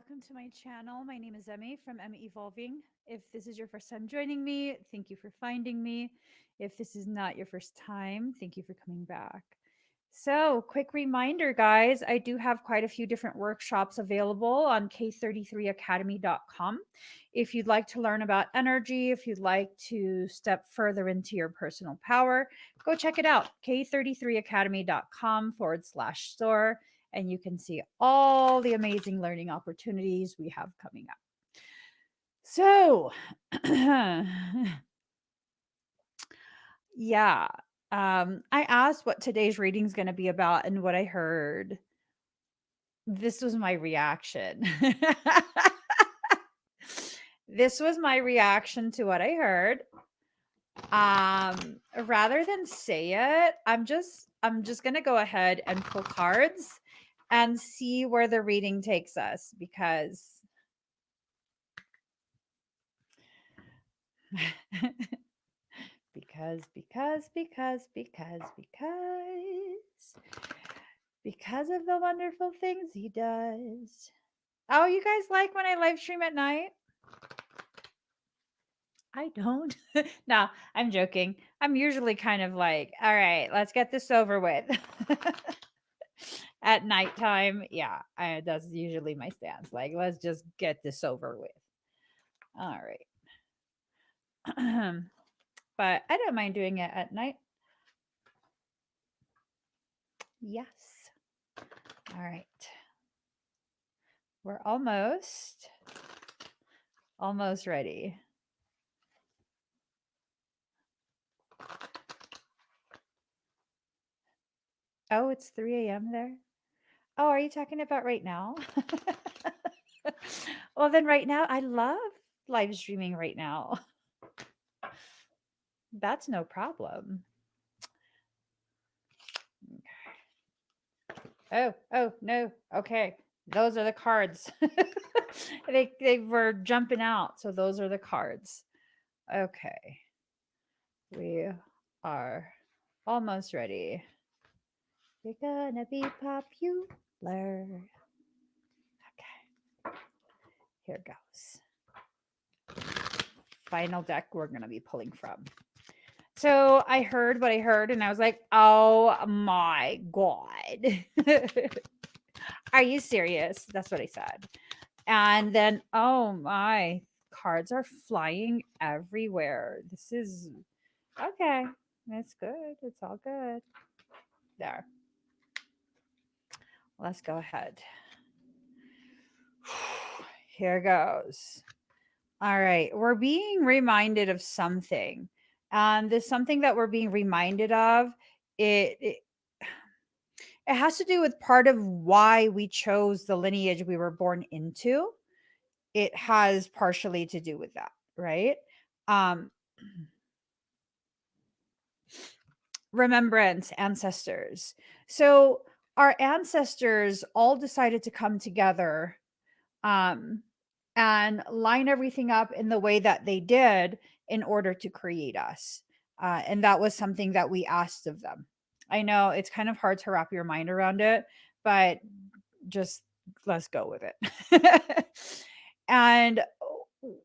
welcome to my channel. My name is Emmy from Emmy Evolving. If this is your first time joining me, thank you for finding me. If this is not your first time, thank you for coming back. So, quick reminder, guys, I do have quite a few different workshops available on k33academy.com. If you'd like to learn about energy, if you'd like to step further into your personal power, go check it out, k33academy.com/store, and you can see all the amazing learning opportunities we have coming up. So, yeah, I asked what today's reading is going to be about, and what I heard. This was my reaction. This was my reaction to what I heard. Rather than say it, I'm just going to go ahead and pull cards and see where the reading takes us, because because of the wonderful things he does. Oh, you guys like when I live stream at night? I don't. No, I'm joking. I'm usually kind of like, all right, let's get this over with. At nighttime, yeah, that's usually my stance. Like, let's just get this over with. All right. But I don't mind doing it at night. Yes. All right. We're almost ready. Oh, it's 3 a.m. there. Oh, are you talking about right now? Well, then right now, I love live streaming right now. That's no problem. Oh, no. Okay. Those are the cards. They were jumping out, so those are the cards. Okay. We are almost ready. You're gonna be popular. Okay. Here goes. Final deck we're gonna be pulling from. So I heard what I heard, and I was like, oh my God. Are you serious? That's what I said. And then, oh my, cards are flying everywhere. This is okay. It's good. It's all good. There. Let's go ahead. Here goes. All right. We're being reminded of something. And this something that we're being reminded of, it has to do with part of why we chose the lineage we were born into. It has partially to do with that, right? Remembrance, ancestors. So our ancestors all decided to come together and line everything up in the way that they did in order to create us. And that was something that we asked of them. I know it's kind of hard to wrap your mind around it, but just let's go with it. And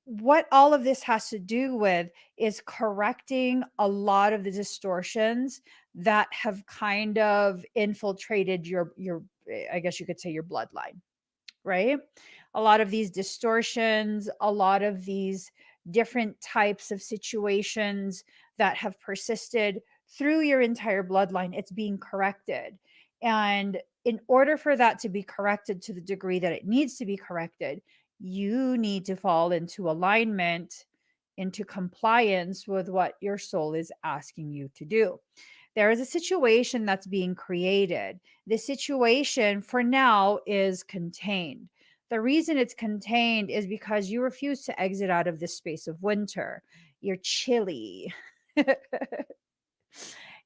what all of this has to do with is correcting a lot of the distortions that have kind of infiltrated your I guess you could say your bloodline, right? A lot of these distortions, a lot of these different types of situations that have persisted through your entire bloodline, it's being corrected. And in order for that to be corrected to the degree that it needs to be corrected, you need to fall into alignment, into compliance with what your soul is asking you to do. There is a situation that's being created. The situation for now is contained. The reason it's contained is because you refuse to exit out of this space of winter. You're chilly.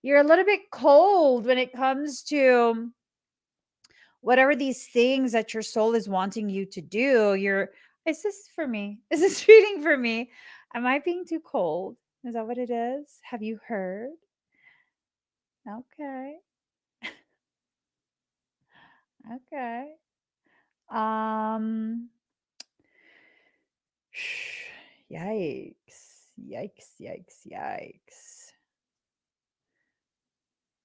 You're a little bit cold when it comes to whatever these things that your soul is wanting you to do. Is this for me? Is this reading for me? Am I being too cold? Is that what it is? Have you heard? Okay. Okay. Yikes. Yikes, yikes, yikes.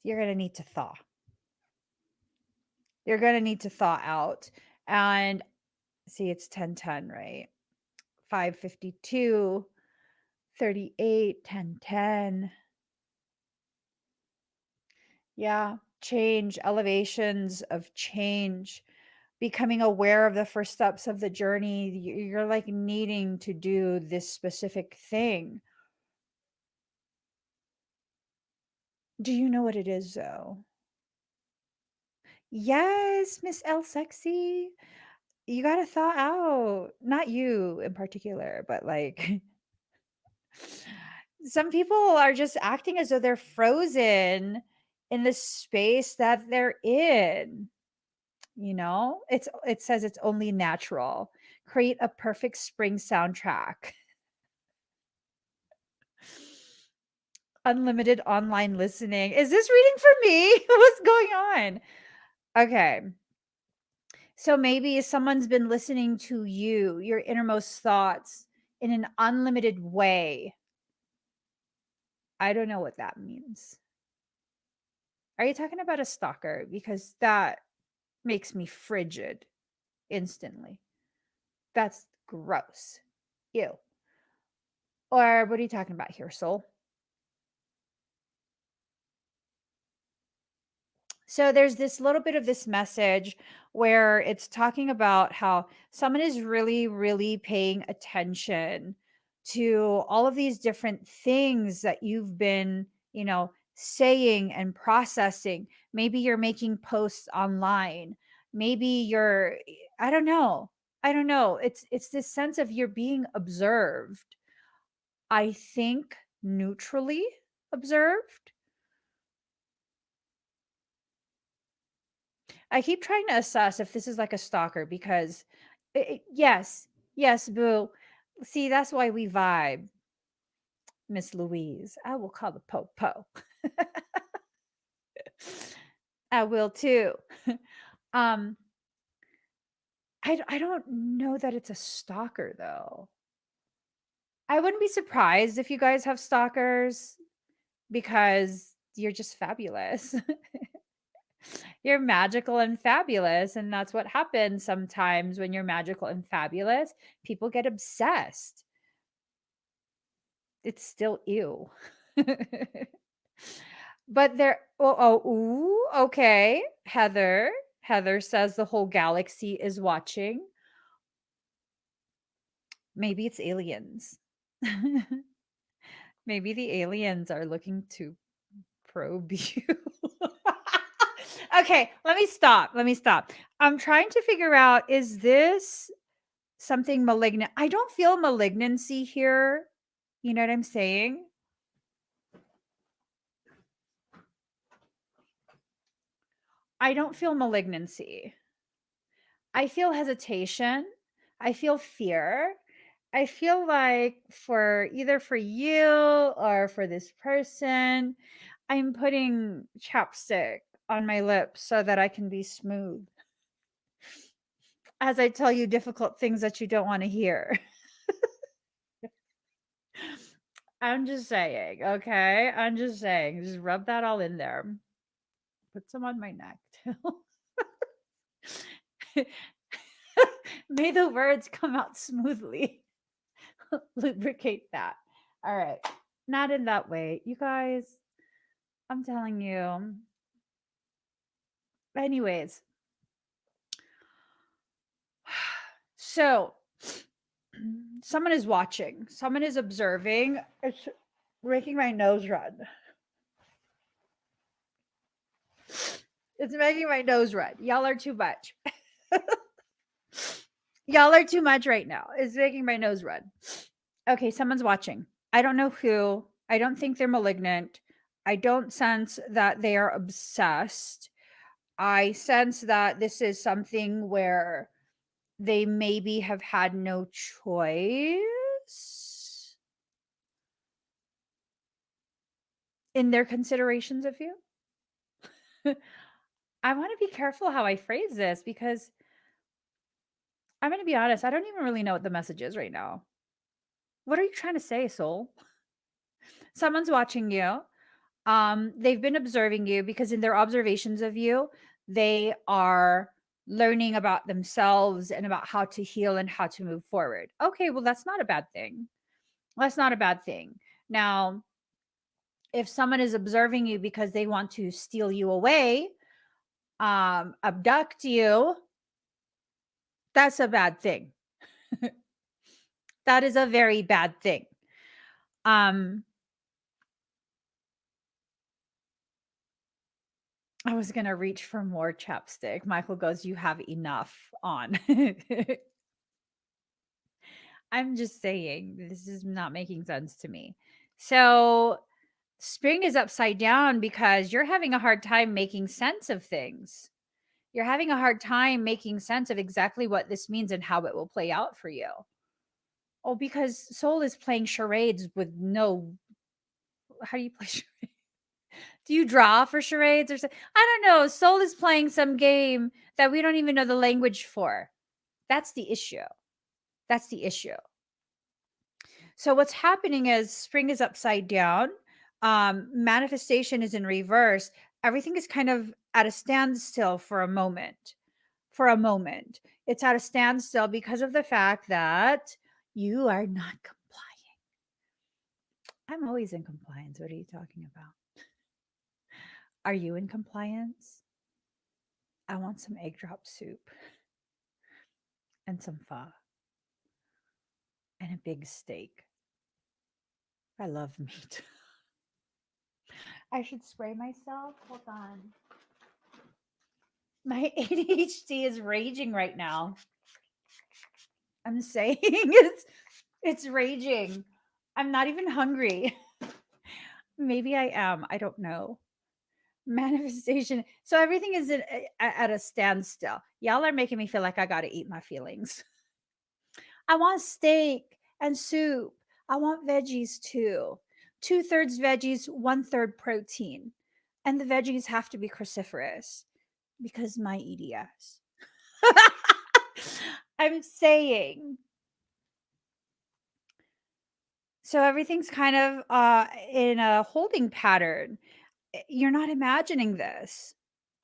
You're going to need to thaw. You're going to need to thaw out. And see, it's 10:10, right? 5:52, 38, 10:10. Yeah, change, elevations of change, becoming aware of the first steps of the journey. You're like needing to do this specific thing. Do you know what it is, though? Yes, Miss L Sexy. You gotta thaw out. Not you in particular, but like some people are just acting as though they're frozen in the space that they're in. It says it's only natural. Create a perfect spring soundtrack. Unlimited online listening. Is this reading for me? What's going on? Okay. So maybe someone's been listening to you, your innermost thoughts in an unlimited way. I don't know what that means. Are you talking about a stalker? Because that makes me frigid instantly. That's gross. Ew. Or what are you talking about here, soul? So there's this little bit of this message where it's talking about how someone is really, really paying attention to all of these different things that you've been, saying and processing. Maybe you're making posts online. Maybe I don't know. I don't know. It's this sense of you're being observed. I think neutrally observed. I keep trying to assess if this is like a stalker because yes, yes, boo. See, that's why we vibe, Miss Louise. I will call the po. I will too. um, I don't know that it's a stalker though. I wouldn't be surprised if you guys have stalkers because you're just fabulous. You're magical and fabulous. And that's what happens sometimes when you're magical and fabulous. People get obsessed. It's still ew. But ooh, okay. Heather says the whole galaxy is watching. Maybe it's aliens. Maybe the aliens are looking to probe you. Okay, let me stop. I'm trying to figure out, is this something malignant? I don't feel malignancy here. You know what I'm saying? I don't feel malignancy. I feel hesitation. I feel fear. I feel like for either for you or for this person, I'm putting chapstick on my lips so that I can be smooth as I tell you difficult things that you don't want to hear. I'm just saying, okay? I'm just saying, just rub that all in there. Put some on my neck too. May the words come out smoothly. Lubricate that. All right. Not in that way. You guys, I'm telling you. Anyways, so someone is watching, someone is observing. It's making my nose run. It's making my nose run. Y'all are too much. Y'all are too much right now. It's making my nose run. Okay, someone's watching. I don't know who. I don't think they're malignant. I don't sense that they are obsessed. I sense that this is something where they maybe have had no choice in their considerations of you. I want to be careful how I phrase this because I'm going to be honest, I don't even really know what the message is right now. What are you trying to say, soul? Someone's watching you. They've been observing you because in their observations of you, they are learning about themselves and about how to heal and how to move forward. Okay, well, that's not a bad thing. That's not a bad thing. Now, if someone is observing you because they want to steal you away, abduct you, that's a bad thing. That is a very bad thing. I was going to reach for more chapstick. Michael goes, "You have enough on." I'm just saying, this is not making sense to me. So, spring is upside down because you're having a hard time making sense of things. You're having a hard time making sense of exactly what this means and how it will play out for you. Oh, because Soul is playing charades with no. How do you play charades? Do you draw for charades or something? I don't know. Soul is playing some game that we don't even know the language for. That's the issue. That's the issue. So what's happening is spring is upside down. Manifestation is in reverse. Everything is kind of at a standstill for a moment. For a moment, it's at a standstill because of the fact that you are not complying. I'm always in compliance. What are you talking about? Are you in compliance? I want some egg drop soup and some pho and a big steak. I love meat. I should spray myself. Hold on. My ADHD is raging right now. I'm saying it's raging. I'm not even hungry. Maybe I am. I don't know. Manifestation. So everything is at a standstill. Y'all are making me feel like I got to eat my feelings. I want steak and soup. I want veggies too. 2/3 veggies, 1/3 protein. And the veggies have to be cruciferous because my EDS. I'm saying. So everything's kind of in a holding pattern. You're not imagining this.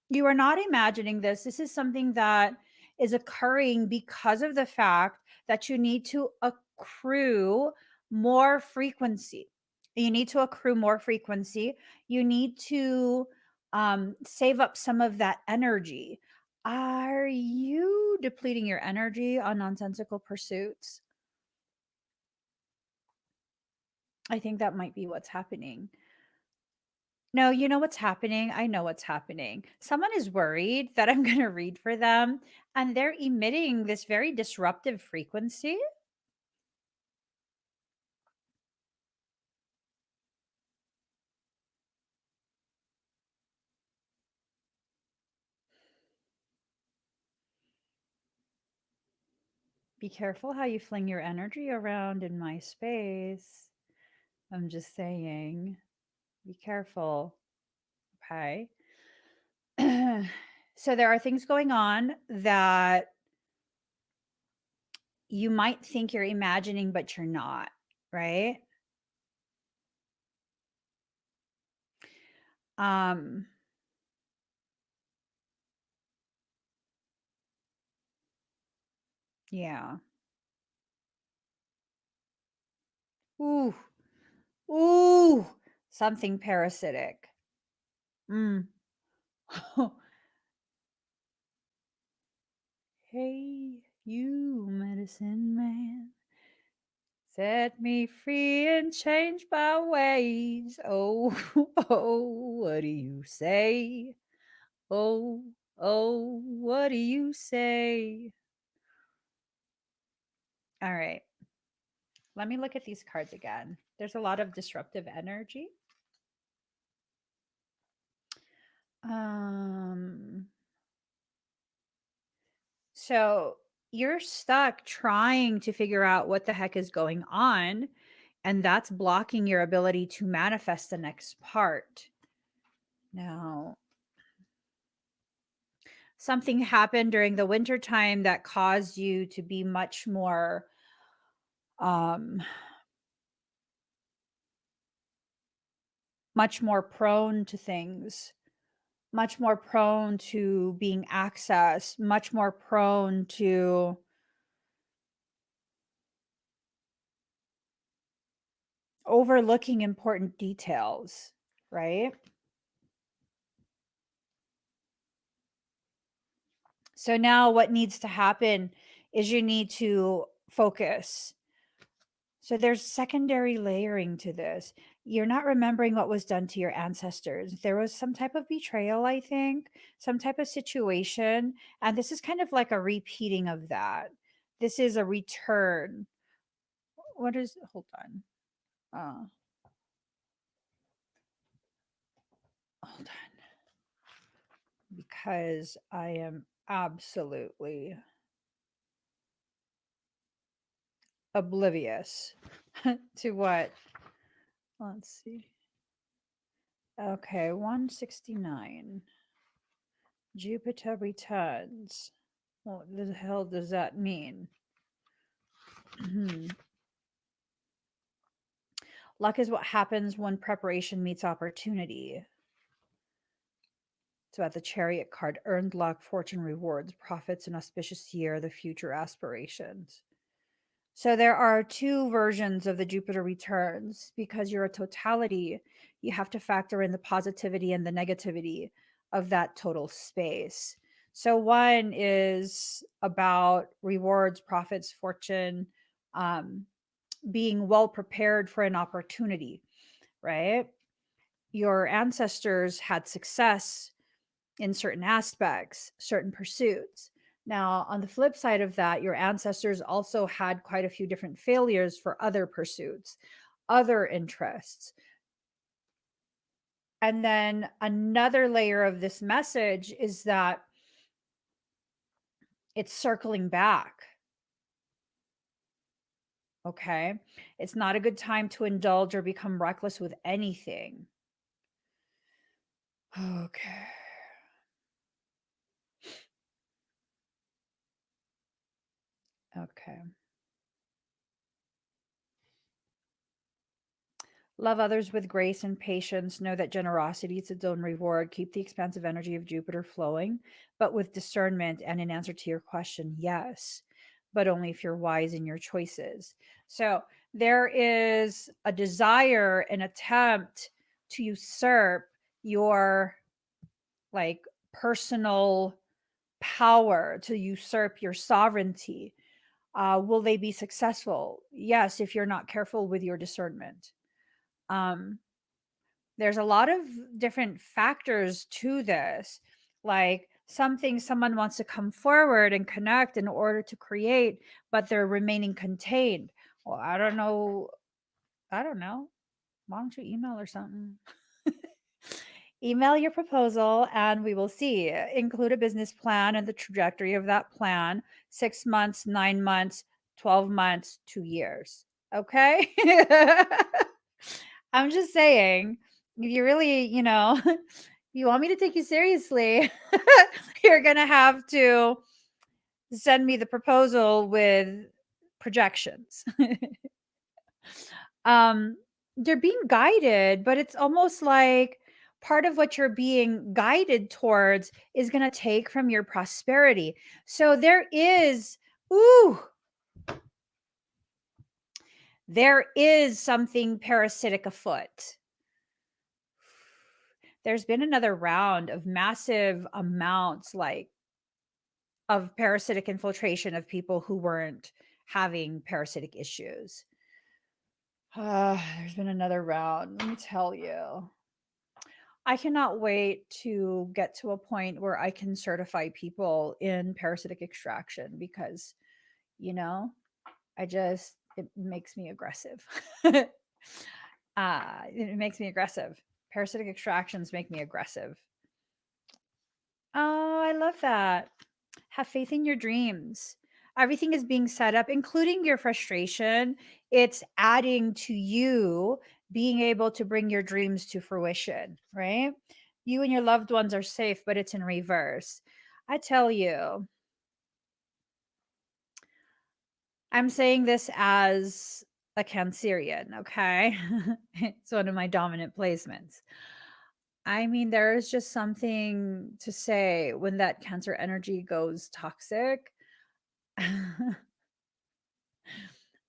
You are not imagining this. This is something that is occurring because of the fact that you need to accrue more frequency. You need to accrue more frequency. You need to save up some of that energy. Are you depleting your energy on nonsensical pursuits? I think that might be what's happening. No, you know what's happening? I know what's happening. Someone is worried that I'm going to read for them, and they're emitting this very disruptive frequency. Be careful how you fling your energy around in my space. I'm just saying, be careful. Okay. So there are things going on that you might think you're imagining, but you're not, right? Um, yeah. Ooh, ooh, something parasitic. Mm. Hey, you medicine man, set me free and change my ways. Oh, oh, what do you say? Oh, oh, what do you say? All right, let me look at these cards again. There's a lot of disruptive energy. Um, so you're stuck trying to figure out what the heck is going on, and that's blocking your ability to manifest the next part. Now, something happened during the winter time that caused you to be much more um much more prone to things, much more prone to being accessed, much more prone to overlooking important details, right? So now what needs to happen is you need to focus. So there's secondary layering to this. You're not remembering what was done to your ancestors. There was some type of betrayal, I think, some type of situation. And this is kind of like a repeating of that. This is a return. What is, hold on. Uh, hold on. Because I am absolutely oblivious to what. Let's see. Okay, 169. Jupiter returns. What the hell does that mean? Luck is what happens when preparation meets opportunity. It's about the Chariot card. Earned luck, fortune, rewards, profits, an auspicious year, the future aspirations. So there are two versions of the Jupiter returns. Because you're a totality, you have to factor in the positivity and the negativity of that total space. So one is about rewards, profits, fortune, being well prepared for an opportunity, right? Your ancestors had success in certain aspects, certain pursuits. Now, on the flip side of that, your ancestors also had quite a few different failures for other pursuits, other interests. And then another layer of this message is that it's circling back. Okay. It's not a good time to indulge or become reckless with anything. Okay. Okay. Love others with grace and patience. Know that generosity is its own reward. Keep the expansive energy of Jupiter flowing, but with discernment. And in answer to your question, yes, but only if you're wise in your choices. So there is a desire, an attempt to usurp your like personal power, to usurp your sovereignty. Will they be successful? Yes, if you're not careful with your discernment. Um, there's a lot of different factors to this. Like something someone wants to come forward and connect in order to create, but they're remaining contained. Well, I don't know. I don't know. Why don't you email or something? Email your proposal and we will see. Include a business plan and the trajectory of that plan: 6 months, 9 months, 12 months, 2 years. Okay. I'm just saying, if you really, you want me to take you seriously, you're going to have to send me the proposal with projections. um, they're being guided, but it's almost like part of what you're being guided towards is going to take from your prosperity. So there is something parasitic afoot. There's been another round of massive amounts of parasitic infiltration of people who weren't having parasitic issues. There's been another round. Let me tell you. I cannot wait to get to a point where I can certify people in parasitic extraction because, you know, it makes me aggressive. It makes me aggressive. Parasitic extractions make me aggressive. Oh, I love that. Have faith in your dreams. Everything is being set up, including your frustration. It's adding to you being able to bring your dreams to fruition, right? You and your loved ones are safe, but it's in reverse. I tell you, I'm saying this as a Cancerian, okay? It's one of my dominant placements. I mean, there is just something to say when that Cancer energy goes toxic.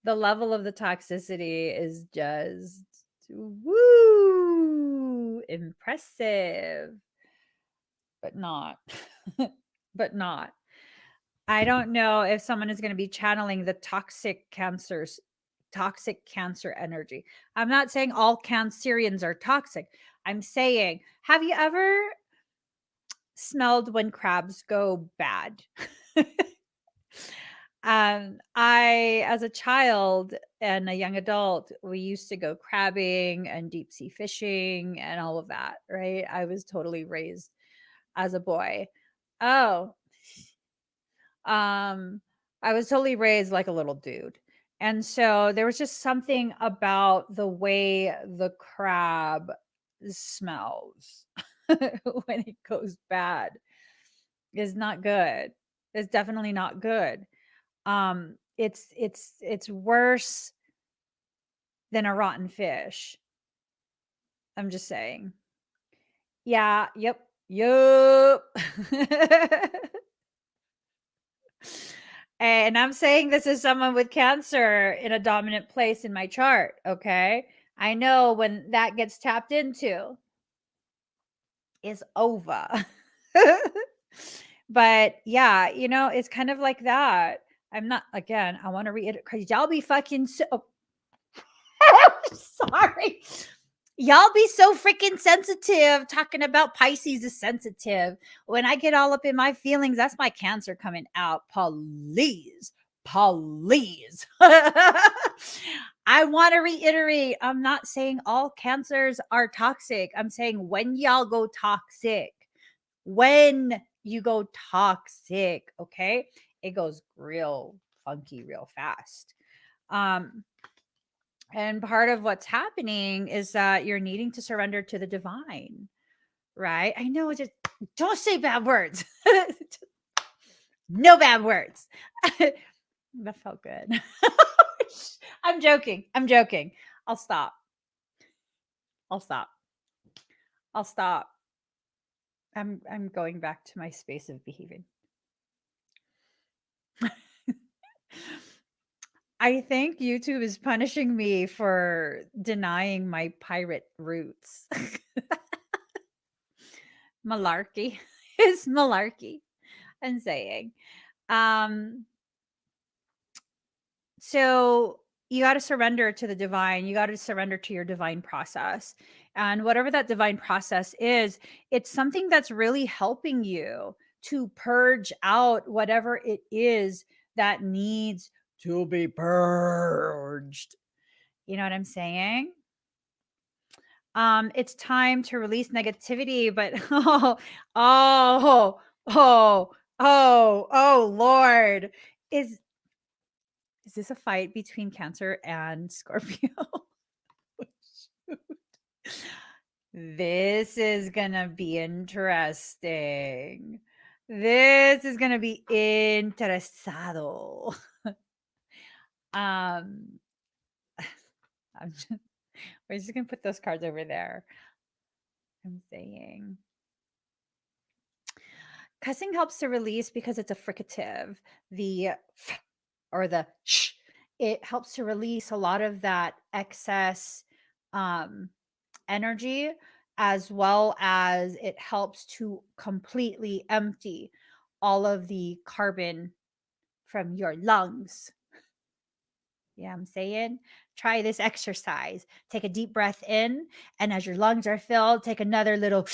The level of the toxicity is just woo impressive, but not. But not. I don't know if someone is going to be channeling the toxic cancer energy. I'm not saying all Cancerians are toxic. I'm saying, have you ever smelled when crabs go bad? I, as a child and a young adult, we used to go crabbing and deep sea fishing and all of that, right? I was totally raised as a boy. Oh, I was totally raised like a little dude. And so there was just something about the way the crab smells when it goes bad is not good. It's definitely not good. It's worse than a rotten fish. I'm just saying. Yeah, yep. Yup. And I'm saying this is someone with Cancer in a dominant place in my chart, okay? I know when that gets tapped into, it's over. But yeah, it's kind of like that. I'm not, again, I want to reiterate because y'all be fucking so. Sorry. Y'all be so freaking sensitive talking about Pisces is sensitive. When I get all up in my feelings, that's my Cancer coming out. Please. Please. I want to reiterate, I'm not saying all Cancers are toxic. I'm saying when y'all go toxic, when you go toxic, okay, it goes real funky real fast. And part of what's happening is that you're needing to surrender to the divine, right? I know, just don't say bad words. No bad words. That felt good. I'm joking. I'm joking. I'll stop. I'll stop. I'll stop. I'm going back to my space of behaving. I think YouTube is punishing me for denying my pirate roots. Malarkey. It's malarkey. I'm saying. So you got to surrender to the divine. You got to surrender to your divine process. And whatever that divine process is, it's something that's really helping you to purge out whatever it is that needs to be purged. You know what I'm saying? It's time to release negativity, but oh, Lord. Is this a fight between Cancer and Scorpio? This is gonna be interesting. This is gonna be interesado. um, we're just gonna put those cards over there. I'm saying cussing helps to release because it's a fricative. The f or the sh, it helps to release a lot of that excess energy, as well as it helps to completely empty all of the carbon from your lungs. Yeah, I'm saying try this exercise. Take a deep breath in, and as your lungs are filled, take another little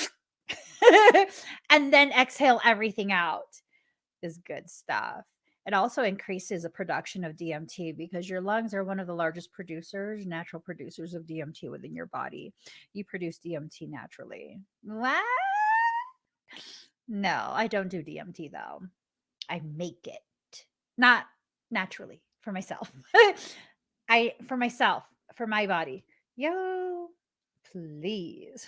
and then exhale everything out. Is good stuff. It also increases the production of DMT because your lungs are one of the largest producers, natural producers of DMT within your body. You produce DMT naturally. What? No, I don't do DMT though. I make it. Not naturally for myself. For myself, for my body. Yo, please.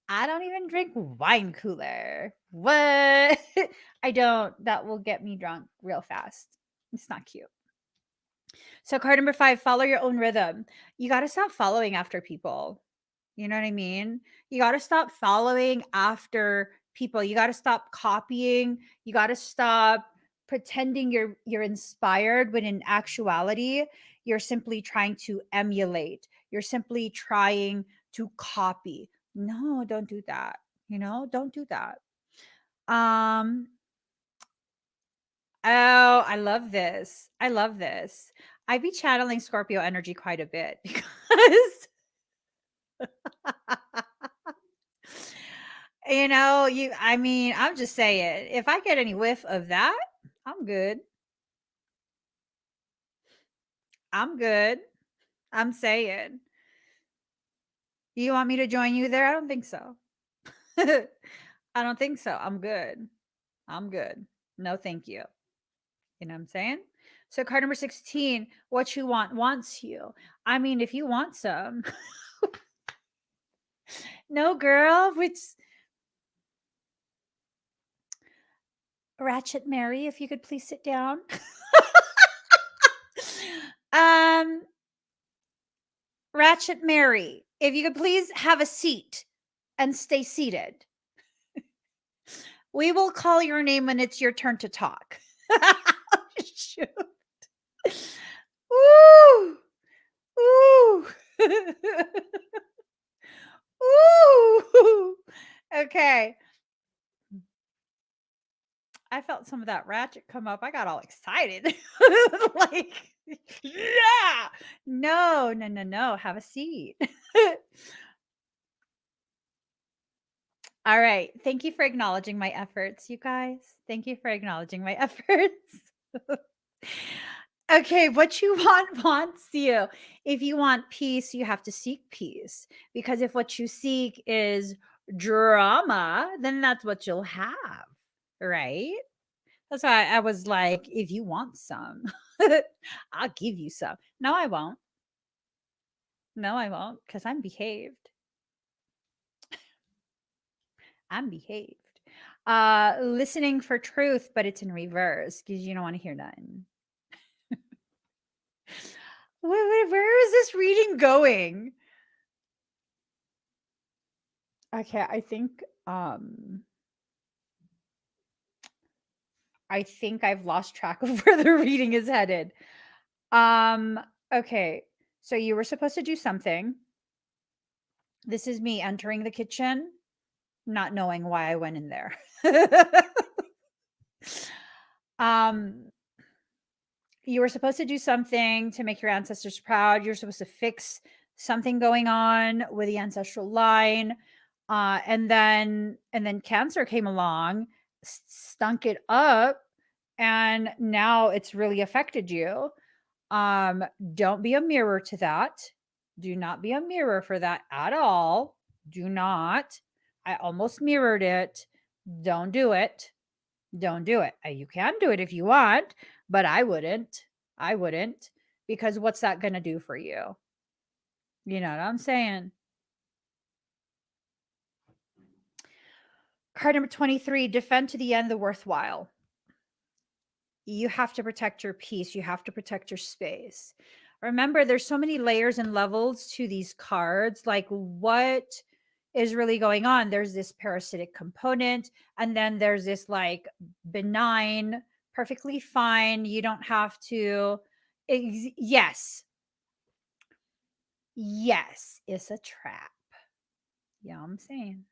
I don't even drink wine cooler. What? I don't. That will get me drunk real fast. It's not cute. So card number 5, follow your own rhythm. You got to stop following after people. You know what I mean? You got to stop following after people. You got to stop copying. You got to stop pretending you're inspired when in actuality you're simply trying to emulate. You're simply trying to copy. No, don't do that. Don't do that. Um Oh, I love this. I love this. I be channeling Scorpio energy quite a bit because I mean, I'm just saying, if I get any whiff of that, I'm good. I'm good. I'm saying. You want me to join you there? I don't think so. I don't think so. I'm good. I'm good. No, thank you. You know what I'm saying? So card number 16, what you want wants you. I mean, if you want some, no girl, which Ratchet Mary, if you could please sit down. um, Ratchet Mary, if you could please have a seat and stay seated. We will call your name when it's your turn to talk. Shoot. Woo! Ooh. Ooh. Okay. I felt some of that ratchet come up. I got all excited. Like, yeah. No, no, no, no. Have a seat. All right. Thank you for acknowledging my efforts, you guys. Thank you for acknowledging my efforts. Okay, what you want wants you. If you want peace, you have to seek peace. Because if what you seek is drama, then that's what you'll have. Right? That's why I was like, if you want some, I'll give you some. No, I won't. No, I won't, because I'm behaved. I'm behaved. Listening for truth, but it's in reverse because you don't want to hear nothing. Where is this reading going? Okay, I think I've lost track of where the reading is headed. Um, okay. So you were supposed to do something. This is me entering the kitchen, not knowing why I went in there. um, you were supposed to do something to make your ancestors proud. You're supposed to fix something going on with the ancestral line. And then cancer came along, stunk it up, and now it's really affected you. Don't be a mirror to that. Do not be a mirror for that at all. Do not. I almost mirrored it. Don't do it. Don't do it. You can do it if you want, but I wouldn't. I wouldn't, because what's that going to do for you? You know what I'm saying? Card number 23, defend to the end the worthwhile. You have to protect your peace. You have to protect your space. Remember, there's so many layers and levels to these cards. Like, what is really going on? There's this parasitic component, and then there's this like benign, perfectly fine. You don't have to. Yes. Yes, it's a trap. Yeah, I'm saying.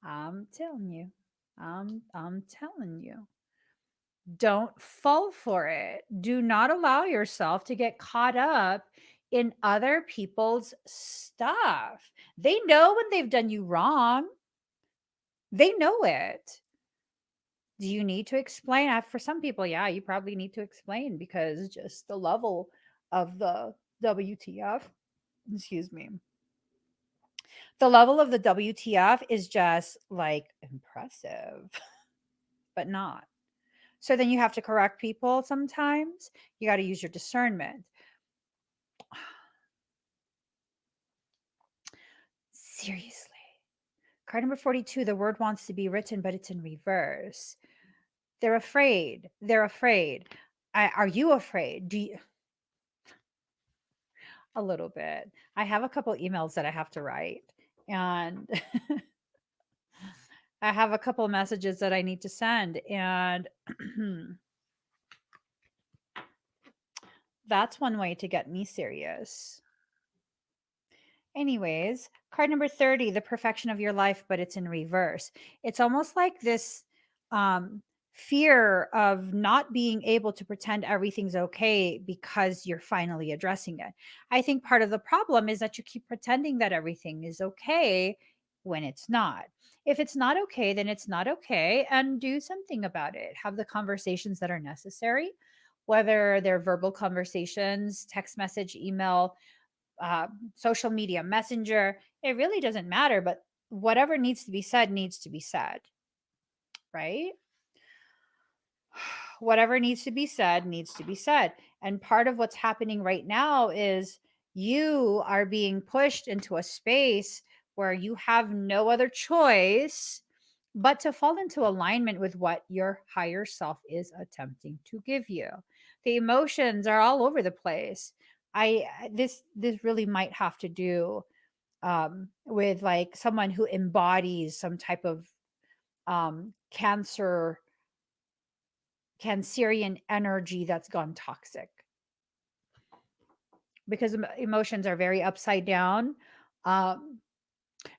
I'm telling you. I'm telling you. Don't fall for it. Do not allow yourself to get caught up in other people's stuff. They know when they've done you wrong. They know it. Do you need to explain? For some people, yeah, you probably need to explain because just the level of the WTF, excuse me, the level of the WTF is just like impressive, but not. So then you have to correct people sometimes. You got to use your discernment. Seriously. Card number 42, the word wants to be written, but it's in reverse. They're afraid. They're afraid. Are you afraid? A little bit. I have a couple emails that I have to write, and I have a couple messages that I need to send, and that's one way to get me serious. Anyways, card number 30, the perfection of your life, but it's in reverse. It's almost like this um, fear of not being able to pretend everything's okay because you're finally addressing it. I think part of the problem is that you keep pretending that everything is okay when it's not. If it's not okay, then it's not okay, and do something about it. Have the conversations that are necessary, whether they're verbal conversations, text message, email, uh, social media, messenger. It really doesn't matter, but whatever needs to be said needs to be said, right? Whatever needs to be said needs to be said. And part of what's happening right now is you are being pushed into a space where you have no other choice but to fall into alignment with what your higher self is attempting to give you. The emotions are all over the place. This really might have to do with like someone who embodies some type of cancerian energy that's gone toxic, because emotions are very upside down. um,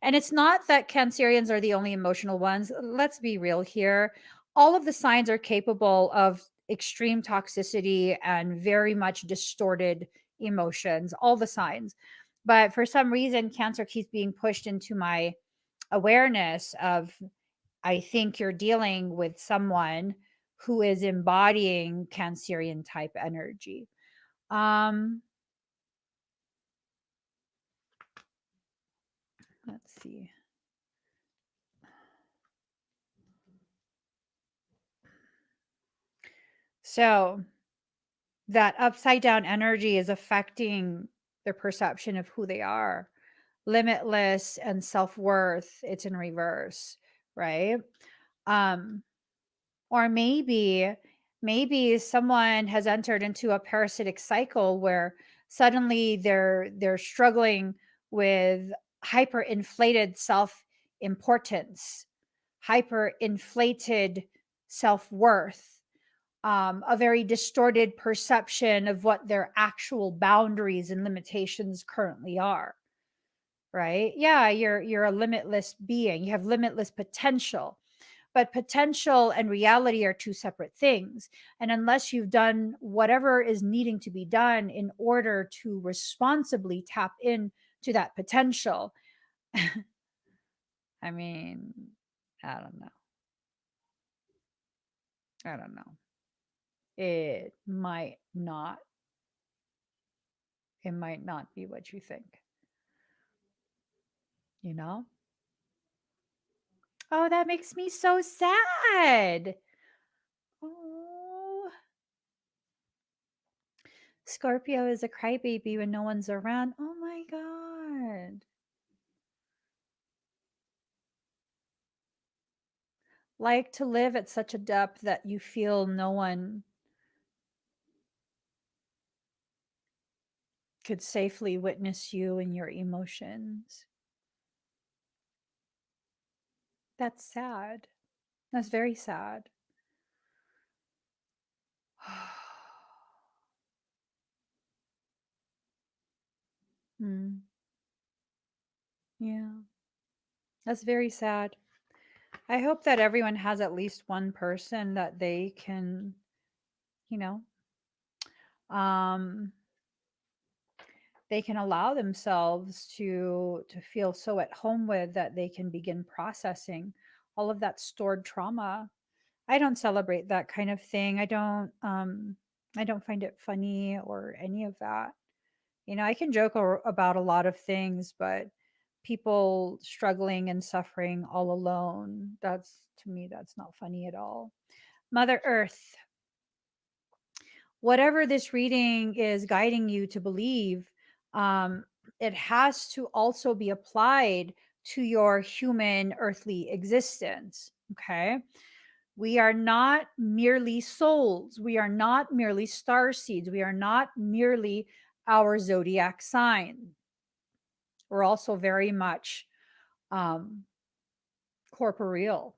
and it's not that cancerians are the only emotional ones. Let's be real here. All of the signs are capable of extreme toxicity and very much distorted emotions, all the signs. But for some reason cancer keeps being pushed into my awareness of, I think you're dealing with someone who is embodying Cancerian type energy. Um, let's see. So that upside down energy is affecting their perception of who they are. Limitless and self-worth, it's in reverse, right? Um, or maybe someone has entered into a parasitic cycle where suddenly they're struggling with hyperinflated self-importance, hyperinflated self-worth, a very distorted perception of what their actual boundaries and limitations currently are, right? Yeah, you're a limitless being, you have limitless potential, but potential and reality are two separate things. And unless you've done whatever is needing to be done in order to responsibly tap in to that potential, I mean, I don't know. I don't know. It might not, it might not be what you think, you know? Oh, that makes me so sad. Oh, Scorpio is a crybaby when no one's around. Oh my God. Like to live at such a depth that you feel no one could safely witness you and your emotions. That's sad. That's very sad. Mm, yeah, that's very sad. I hope that everyone has at least one person that they can, you know, um, they can allow themselves to feel so at home with, that they can begin processing all of that stored trauma. I don't celebrate that kind of thing. I don't find it funny or any of that. You know, I can joke about a lot of things, but people struggling and suffering all alone, that's, to me, that's not funny at all. Mother Earth, whatever this reading is guiding you to believe, um, it has to also be applied to your human earthly existence. Okay. We are not merely souls. We are not merely star seeds. We are not merely our zodiac sign. We're also very much corporeal.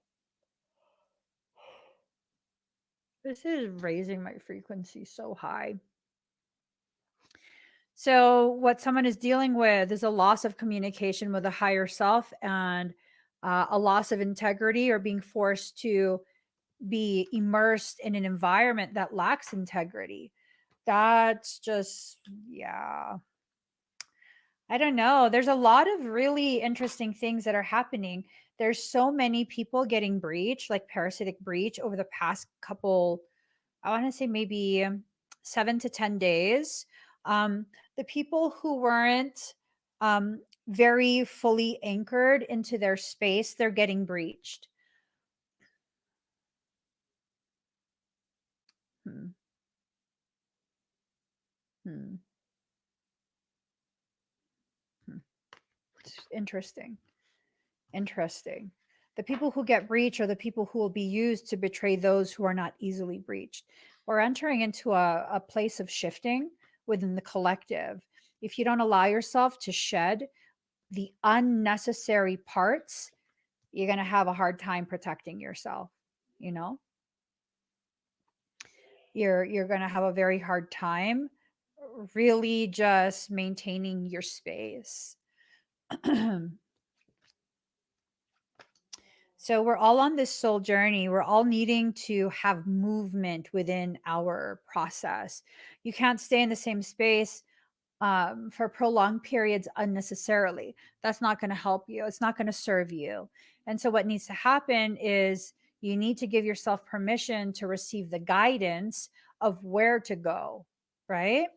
This is raising my frequency so high. So, what someone is dealing with is a loss of communication with a higher self and a loss of integrity, or being forced to be immersed in an environment that lacks integrity. That's just, yeah. I don't know. There's a lot of really interesting things that are happening. There's so many people getting breached, like parasitic breach, over the past couple, I want to say maybe 7 to 10 days. Um, the people who weren't very fully anchored into their space, they're getting breached. Hmm. Hmm. Hmm. It's interesting. Interesting. The people who get breached are the people who will be used to betray those who are not easily breached. We're entering into a place of shifting within the collective. If you don't allow yourself to shed the unnecessary parts, you're going to have a hard time protecting yourself, you know? You're going to have a very hard time really just maintaining your space. So we're all on this soul journey. We're all needing to have movement within our process. You can't stay in the same space for prolonged periods unnecessarily. That's not going to help you. It's not going to serve you. And so, what needs to happen is you need to give yourself permission to receive the guidance of where to go, right?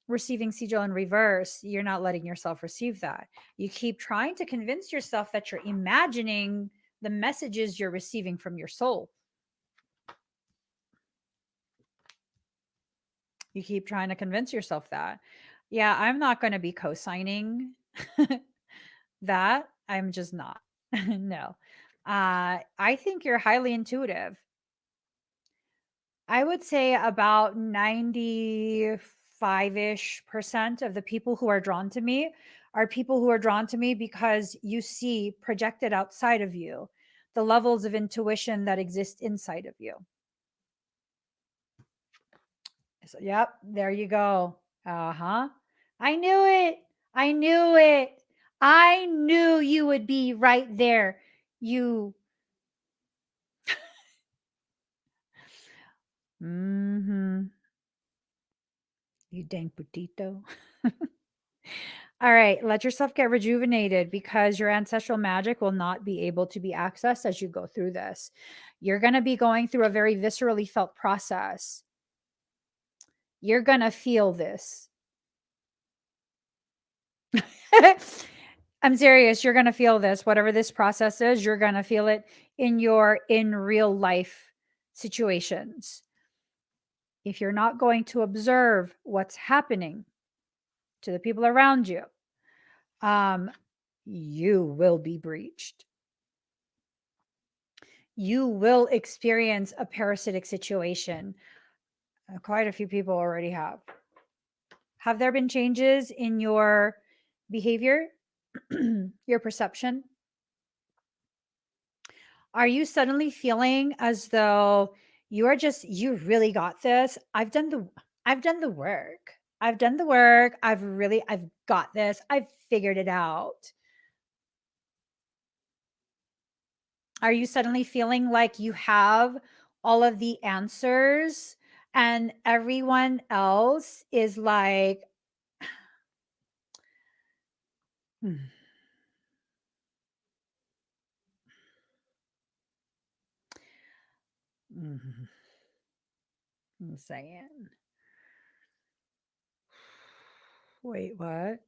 Receiving sigil in reverse, you're not letting yourself receive that. You keep trying to convince yourself that you're imagining the messages you're receiving from your soul. You keep trying to convince yourself that. Yeah, I'm not going to be co-signing that. I'm just not. No. I think you're highly intuitive. I would say about 95-ish% of the people who are drawn to me are people who are drawn to me because you see projected outside of you the levels of intuition that exist inside of you. So, yep, there you go. Uh-huh. I knew it. I knew it. I knew you would be right there. You. Mm-hmm. You dang putito. All right, let yourself get rejuvenated because your ancestral magic will not be able to be accessed as you go through this. You're going to be going through a very viscerally felt process. You're going to feel this. I'm serious. You're going to feel this. Whatever this process is, you're going to feel it in your in real life situations. If you're not going to observe what's happening to the people around you, you will be breached. You will experience a parasitic situation. Quite a few people already have. Have there been changes in your behavior, your perception? Are you suddenly feeling as though you really got this? I've done the work. I've done the work. I've got this. I've figured it out. Are you suddenly feeling like you have all of the answers and everyone else is like, hmm. Mhm. I'm saying, wait, what?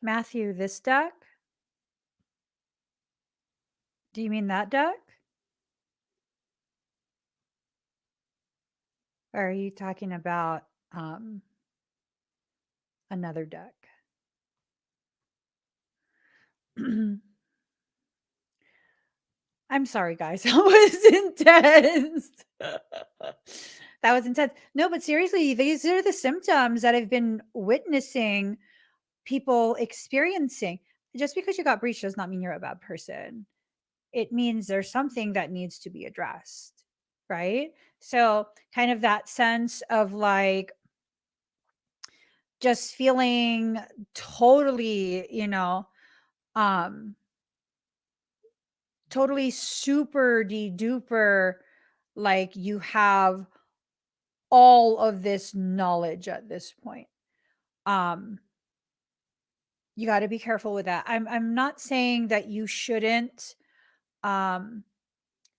Matthew, this deck? Do you mean that deck? Or are you talking about another deck? I'm sorry, guys. That was intense. That was intense. No, but seriously, these are the symptoms that I've been witnessing people experiencing. Just because you got breached does not mean you're a bad person. It means there's something that needs to be addressed, right? So, kind of that sense of like just feeling totally, um totally super de duper, like you have all of this knowledge at this point. Um you got to be careful with that. I'm not saying that um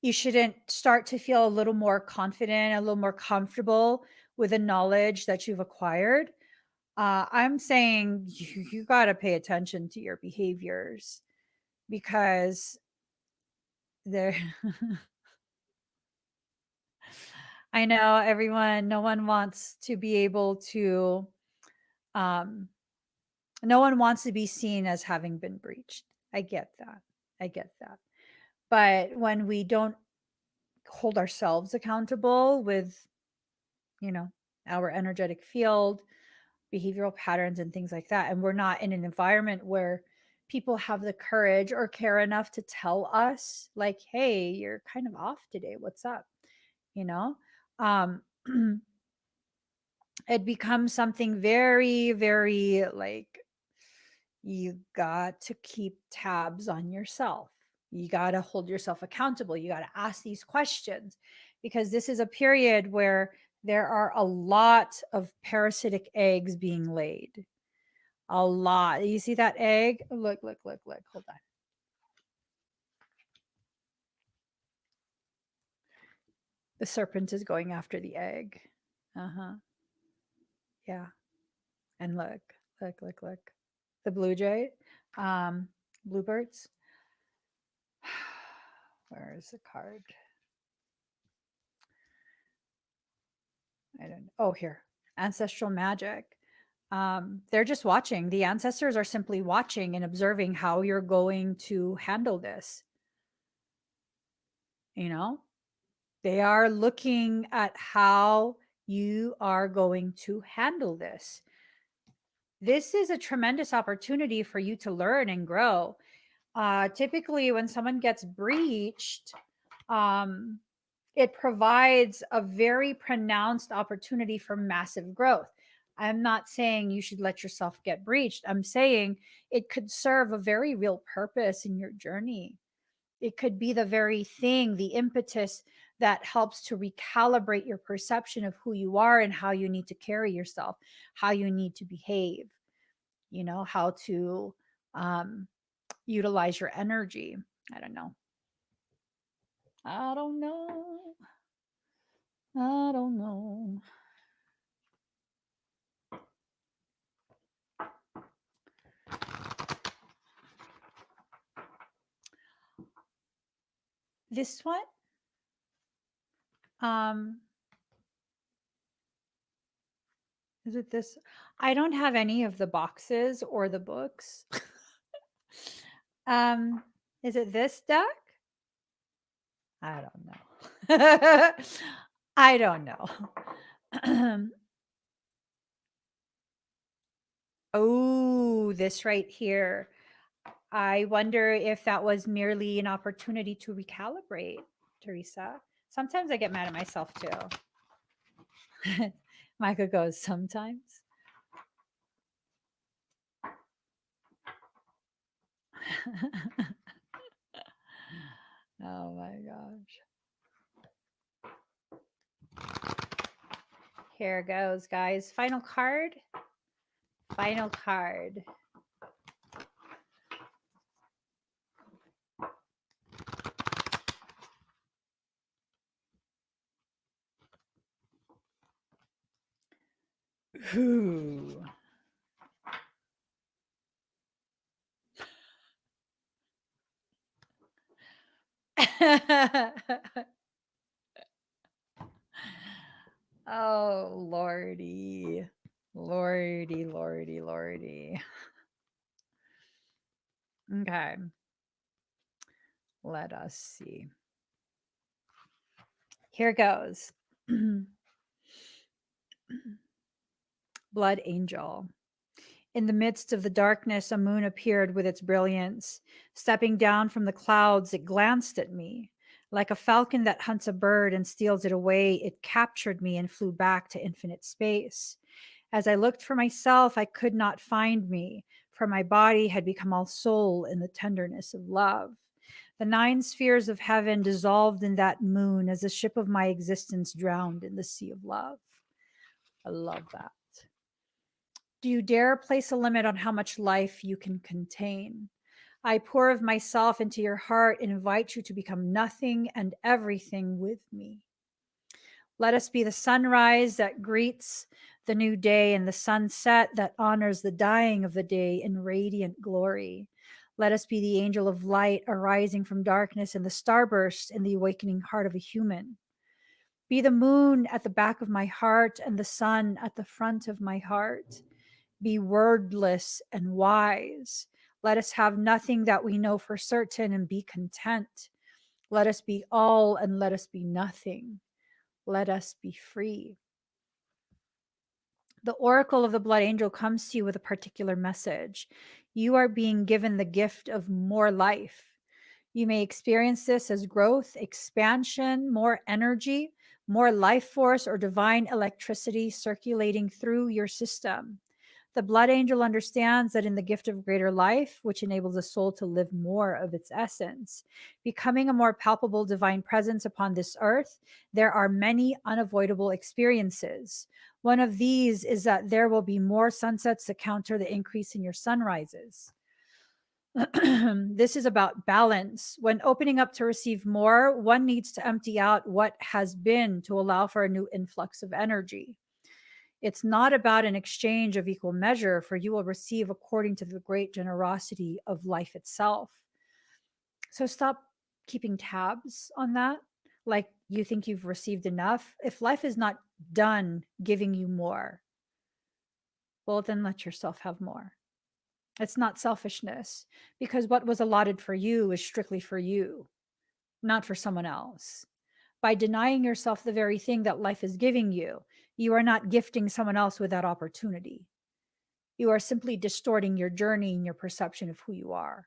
you shouldn't start to feel a little more confident, a little more comfortable with the knowledge that you've acquired. I'm saying you got to pay attention to your behaviors because they're I know everyone, no one wants to be able to, um, no one wants to be seen as having been breached. I get that. I get that. But when we don't hold ourselves accountable with, you know, our energetic field, behavioral patterns, and things like that, and we're not in an environment where people have the courage or care enough to tell us, like, hey, you're kind of off today. What's up? You know? Um, it becomes something very, very like you got to keep tabs on yourself. You got to hold yourself accountable. You got to ask these questions because this is a period where there are a lot of parasitic eggs being laid. A lot. You see that egg? Look, look, look, look. Hold on. The serpent is going after the egg. Uh huh. Yeah. And look, look, look, look. The blue jay, bluebirds. Where is the card? I don't know. Oh, here. Ancestral magic. They're just watching. The ancestors are simply watching and observing how you're going to handle this. You know, they are looking at how you are going to handle this. This is a tremendous opportunity for you to learn and grow. Typically, when someone gets breached, um, it provides a very pronounced opportunity for massive growth. I'm not saying you should let yourself get breached. I'm saying it could serve a very real purpose in your journey. It could be the very thing, the impetus that helps to recalibrate your perception of who you are and how you need to carry yourself, how you need to behave, how to um, utilize your energy. I don't know. I don't know. I don't know. This one, um, is it this? I don't have any of the boxes or the books. um, is it this deck? I don't know. I don't know. Oh, this right here. I wonder if that was merely an opportunity to recalibrate, Teresa. Sometimes I get mad at myself too. Micah goes, sometimes. Oh my gosh. Here goes, guys. Final card. Final card. Ooh. Oh, lordy. Lordy, lordy, lordy. Okay. Let us see. Here goes. Blood angel. In the midst of the darkness, a moon appeared with its brilliance. Stepping down from the clouds, it glanced at me. Like a falcon that hunts a bird and steals it away, it captured me and flew back to infinite space. As I looked for myself, I could not find me, for my body had become all soul in the tenderness of love. The 9 spheres of heaven dissolved in that moon as the ship of my existence drowned in the sea of love. I love that. Do you dare place a limit on how much life you can contain? I pour of myself into your heart and invite you to become nothing and everything with me. Let us be the sunrise that greets the new day and the sunset that honors the dying of the day in radiant glory. Let us be the angel of light arising from darkness and the starburst in the awakening heart of a human. Be the moon at the back of my heart and the sun at the front of my heart. Be wordless and wise. Let us have nothing that we know for certain and be content. Let us be all and let us be nothing. Let us be free. The oracle of the blood angel comes to you with a particular message. You are being given the gift of more life. You may experience this as growth, expansion, more energy, more life force, or divine electricity circulating through your system. The blood angel understands that in the gift of greater life, which enables a soul to live more of its essence, becoming a more palpable divine presence upon this earth, there are many unavoidable experiences. One of these is that there will be more sunsets to counter the increase in your sunrises. This is about balance. When opening up to receive more, one needs to empty out what has been to allow for a new influx of energy. It's not about an exchange of equal measure, for you will receive according to the great generosity of life itself. So stop keeping tabs on that. Like you think you've received enough. If life is not done giving you more, well, then let yourself have more. It's not selfishness, because what was allotted for you is strictly for you, not for someone else. By denying yourself the very thing that life is giving you, you are not gifting someone else with that opportunity. You are simply distorting your journey and your perception of who you are.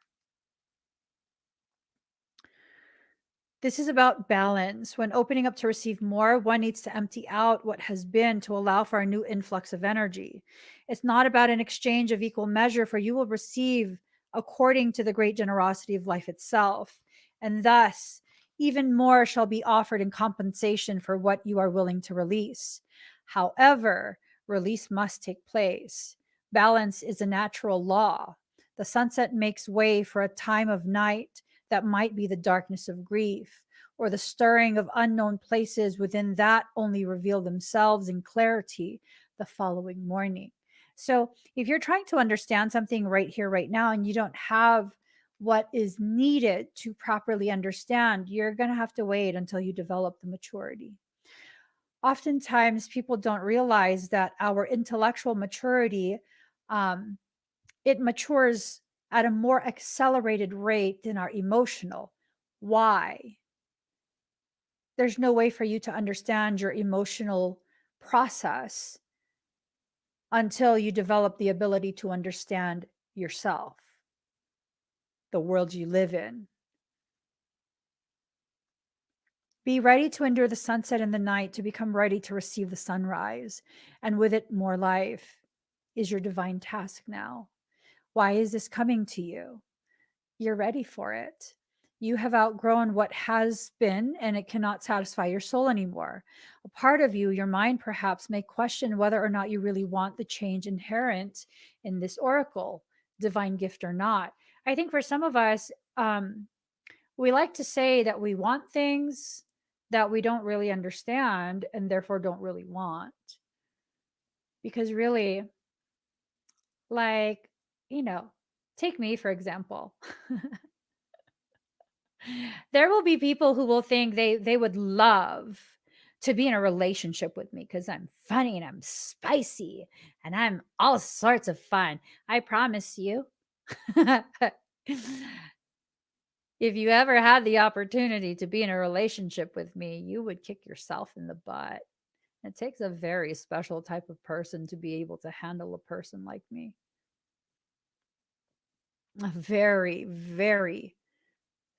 This is about balance. When opening up to receive more, one needs to empty out what has been to allow for a new influx of energy. It's not about an exchange of equal measure, for you will receive according to the great generosity of life itself. And thus, even more shall be offered in compensation for what you are willing to release. However, release must take place. Balance is a natural law. The sunset makes way for a time of night that might be the darkness of grief, or the stirring of unknown places within that only reveal themselves in clarity the following morning. So, if you're trying to understand something right here, right now, and you don't have what is needed to properly understand, you're going to have to wait until you develop the maturity. Oftentimes, people don't realize that our intellectual maturity, it matures at a more accelerated rate than our emotional. Why? There's no way for you to understand your emotional process until you develop the ability to understand yourself, the world you live in. Be ready to endure the sunset and the night to become ready to receive the sunrise, and with it, more life is your divine task now. Why is this coming to you? You're ready for it. You have outgrown what has been, and it cannot satisfy your soul anymore. A part of you, your mind perhaps, may question whether or not you really want the change inherent in this oracle, divine gift or not. I think for some of us, we like to say that we want things that we don't really understand and therefore don't really want. Because really, like, take me for example. There will be people who will think they would love to be in a relationship with me because I'm funny and I'm spicy and I'm all sorts of fun. I promise you. If you ever had the opportunity to be in a relationship with me, you would kick yourself in the butt. It takes a very special type of person to be able to handle a person like me. A very, very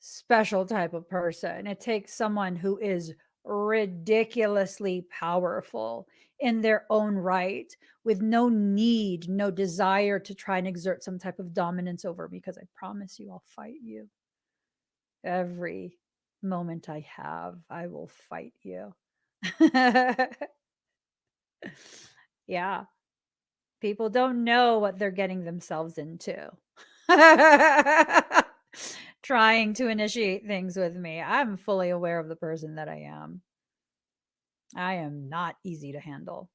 special type of person. It takes someone who is ridiculously powerful in their own right, with no need, no desire to try and exert some type of dominance over me, because I promise you I'll fight you. Every moment I have, I will fight you. Yeah. People don't know what they're getting themselves into. Trying to initiate things with me. I'm fully aware of the person that I am. I am not easy to handle.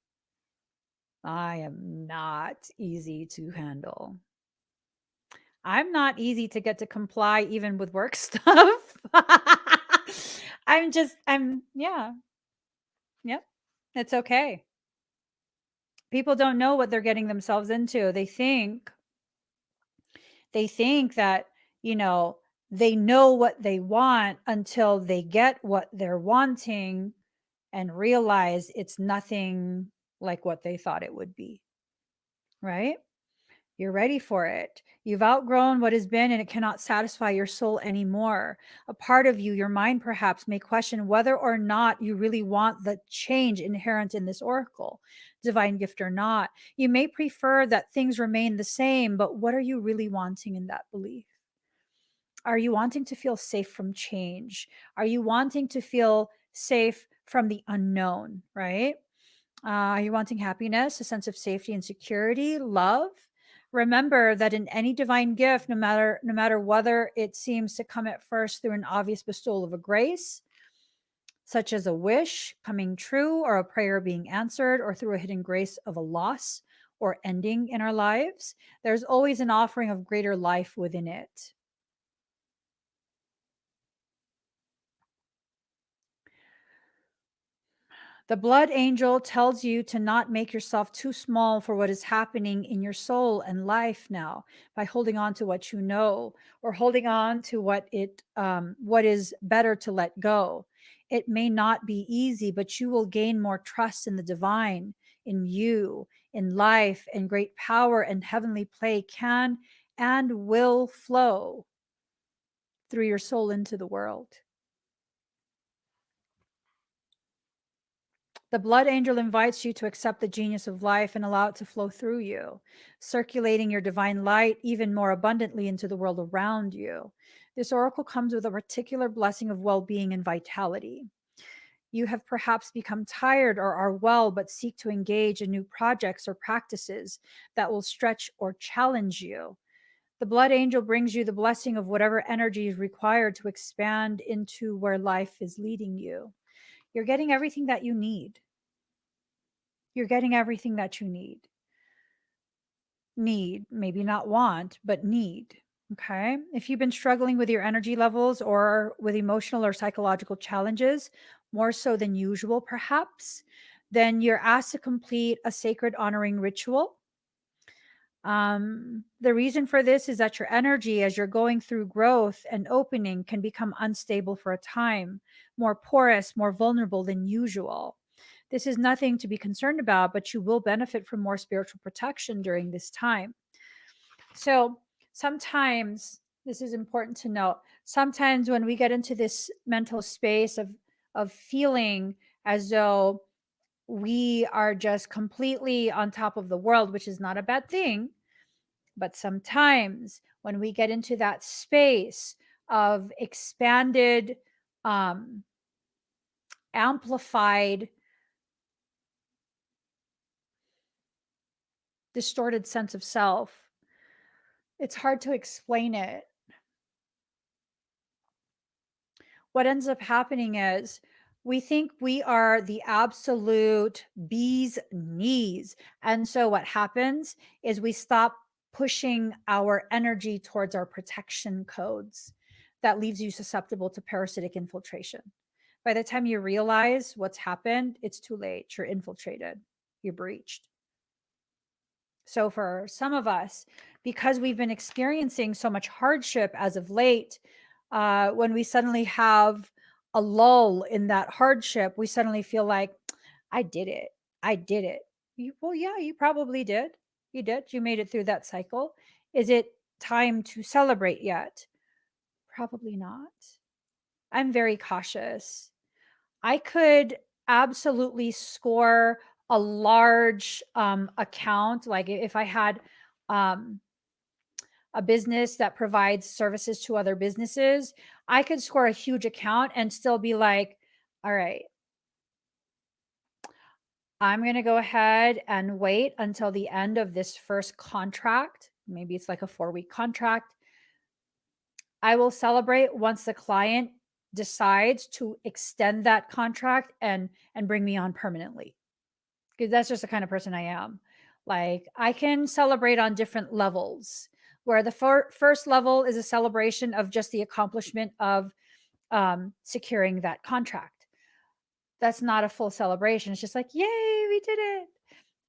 I am not easy to handle. I'm not easy to get to comply even with work stuff. Yeah. Yep. It's okay. People don't know what they're getting themselves into. They think that, you know, they know what they want until they get what they're wanting and realize it's nothing like what they thought it would be, right? You're ready for it. You've outgrown what has been and it cannot satisfy your soul anymore. A part of you, your mind perhaps, may question whether or not you really want the change inherent in this oracle, divine gift or not. You may prefer that things remain the same, but what are you really wanting in that belief? Are you wanting to feel safe from change? Are you wanting to feel safe from the unknown, right? Are you wanting happiness, a sense of safety and security, love? Remember that in any divine gift, no matter whether it seems to come at first through an obvious bestowal of a grace, such as a wish coming true or a prayer being answered, or through a hidden grace of a loss or ending in our lives, there's always an offering of greater life within it. The blood angel tells you to not make yourself too small for what is happening in your soul and life now by holding on to what you know, or holding on to what is better to let go. It may not be easy, but you will gain more trust in the divine, in you, in life, and great power and heavenly play can and will flow through your soul into the world. The blood angel invites you to accept the genius of life and allow it to flow through you, circulating your divine light even more abundantly into the world around you. This oracle comes with a particular blessing of well being and vitality. You have perhaps become tired or are well, but seek to engage in new projects or practices that will stretch or challenge you. The blood angel brings you the blessing of whatever energy is required to expand into where life is leading you. You're getting everything that you need. You're getting everything that you need. Need, maybe not want, but need. Okay. If you've been struggling with your energy levels or with emotional or psychological challenges, more so than usual, perhaps, then you're asked to complete a sacred honoring ritual. The reason for this is that your energy, as you're going through growth and opening, can become unstable for a time, more porous, more vulnerable than usual. This is nothing to be concerned about, but you will benefit from more spiritual protection during this time. So sometimes, this is important to note, sometimes when we get into this mental space of feeling as though we are just completely on top of the world, which is not a bad thing, but sometimes when we get into that space of expanded, um, amplified, distorted sense of self, it's hard to explain it. What ends up happening is we think we are the absolute bee's knees. And so what happens is we stop pushing our energy towards our protection codes. That leaves you susceptible to parasitic infiltration. By the time you realize what's happened, it's too late. You're infiltrated, you're breached. So, for some of us, because we've been experiencing so much hardship as of late, When we suddenly have a lull in that hardship, we suddenly feel like, I did it. I did it. Well, yeah, you probably did. You did. You made it through that cycle. Is it time to celebrate yet? Probably not. I'm very cautious. I could absolutely score a large account. Like if I had um, a business that provides services to other businesses, I could score a huge account and still be like, all right, I'm going to go ahead and wait until the end of this first contract. Maybe it's like a 4-week contract. I will celebrate once the client decides to extend that contract and bring me on permanently. Because that's just the kind of person I am. Like I can celebrate on different levels, where the first level is a celebration of just the accomplishment of securing that contract. That's not a full celebration. It's just like, yay, we did it.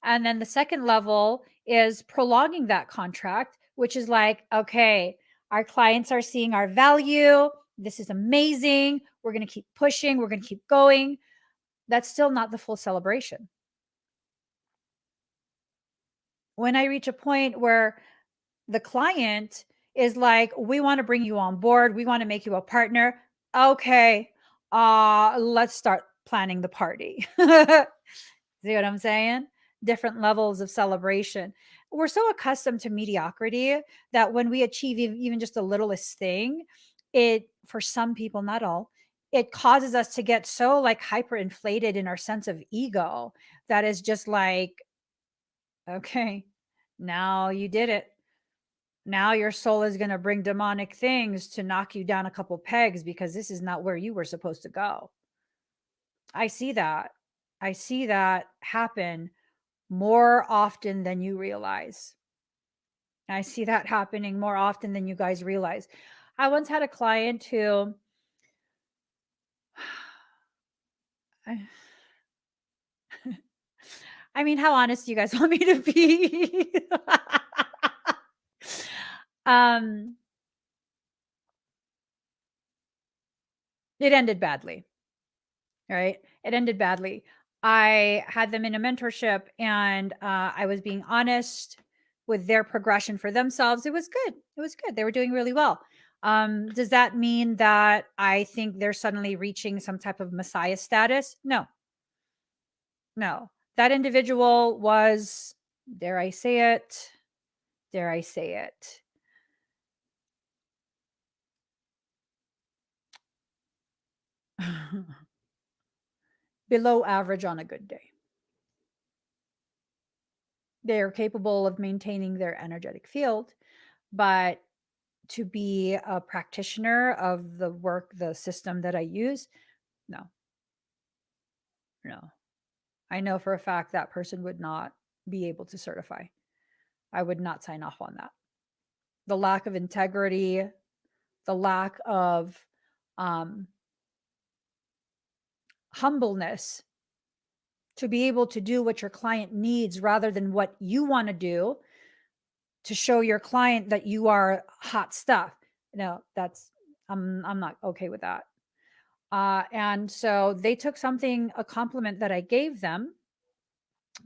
And then the second level is prolonging that contract, which is like, okay, our clients are seeing our value. This is amazing. We're going to keep pushing. We're going to keep going. That's still not the full celebration. When I reach a point where the client is like, we want to bring you on board, we want to make you a partner. Okay, let's start planning the party. See what I'm saying? Different levels of celebration. We're so accustomed to mediocrity that when we achieve even just the littlest thing, it, for some people, not all, it causes us to get so like hyperinflated in our sense of ego that is just like, okay, now you did it. Now your soul is going to bring demonic things to knock you down a couple pegs because this is not where you were supposed to go. I see that. I see that happen more often than you realize. I see that happening more often than you guys realize. I once had a client who, I mean, how honest do you guys want me to be? um, it ended badly. Right? It ended badly. I had them in a mentorship and I was being honest with their progression for themselves. It was good. It was good. They were doing really well. Does that mean that I think they're suddenly reaching some type of messiah status? No, no. That individual was, dare I say it, dare I say it, below average on a good day. They are capable of maintaining their energetic field, but to be a practitioner of the work, the system that I use, no, no. I know for a fact that person would not be able to certify. I would not sign off on that. The lack of integrity, the lack of um, humbleness to be able to do what your client needs rather than what you want to do to show your client that you are hot stuff. No, that's, I'm not okay with that. And so they took something, a compliment that I gave them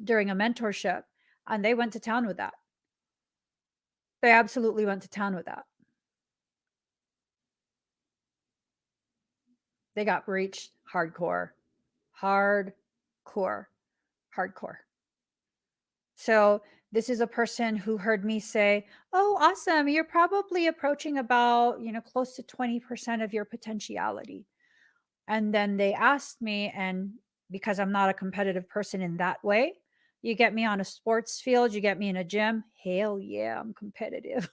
during a mentorship, and they went to town with that. They absolutely went to town with that. They got breached hardcore, hardcore, hardcore. So this is a person who heard me say, "Oh, awesome. You're probably approaching about, close to 20% of your potentiality." And then they asked me, and because I'm not a competitive person in that way, you get me on a sports field, you get me in a gym, hell yeah, I'm competitive.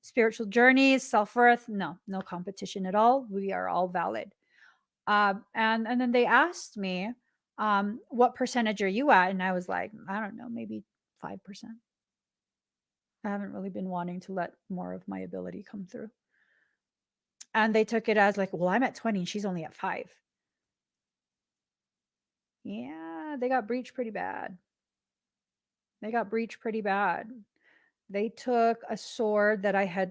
Spiritual journeys, self-worth, no competition at all. We are all valid. And then they asked me, what percentage are you at? And I was like, I don't know, maybe 5%. I haven't really been wanting to let more of my ability come through. And they took it as like, well, I'm at 20 and she's only at 5. Yeah, they got breached pretty bad. They got breached pretty bad. They took a sword that I had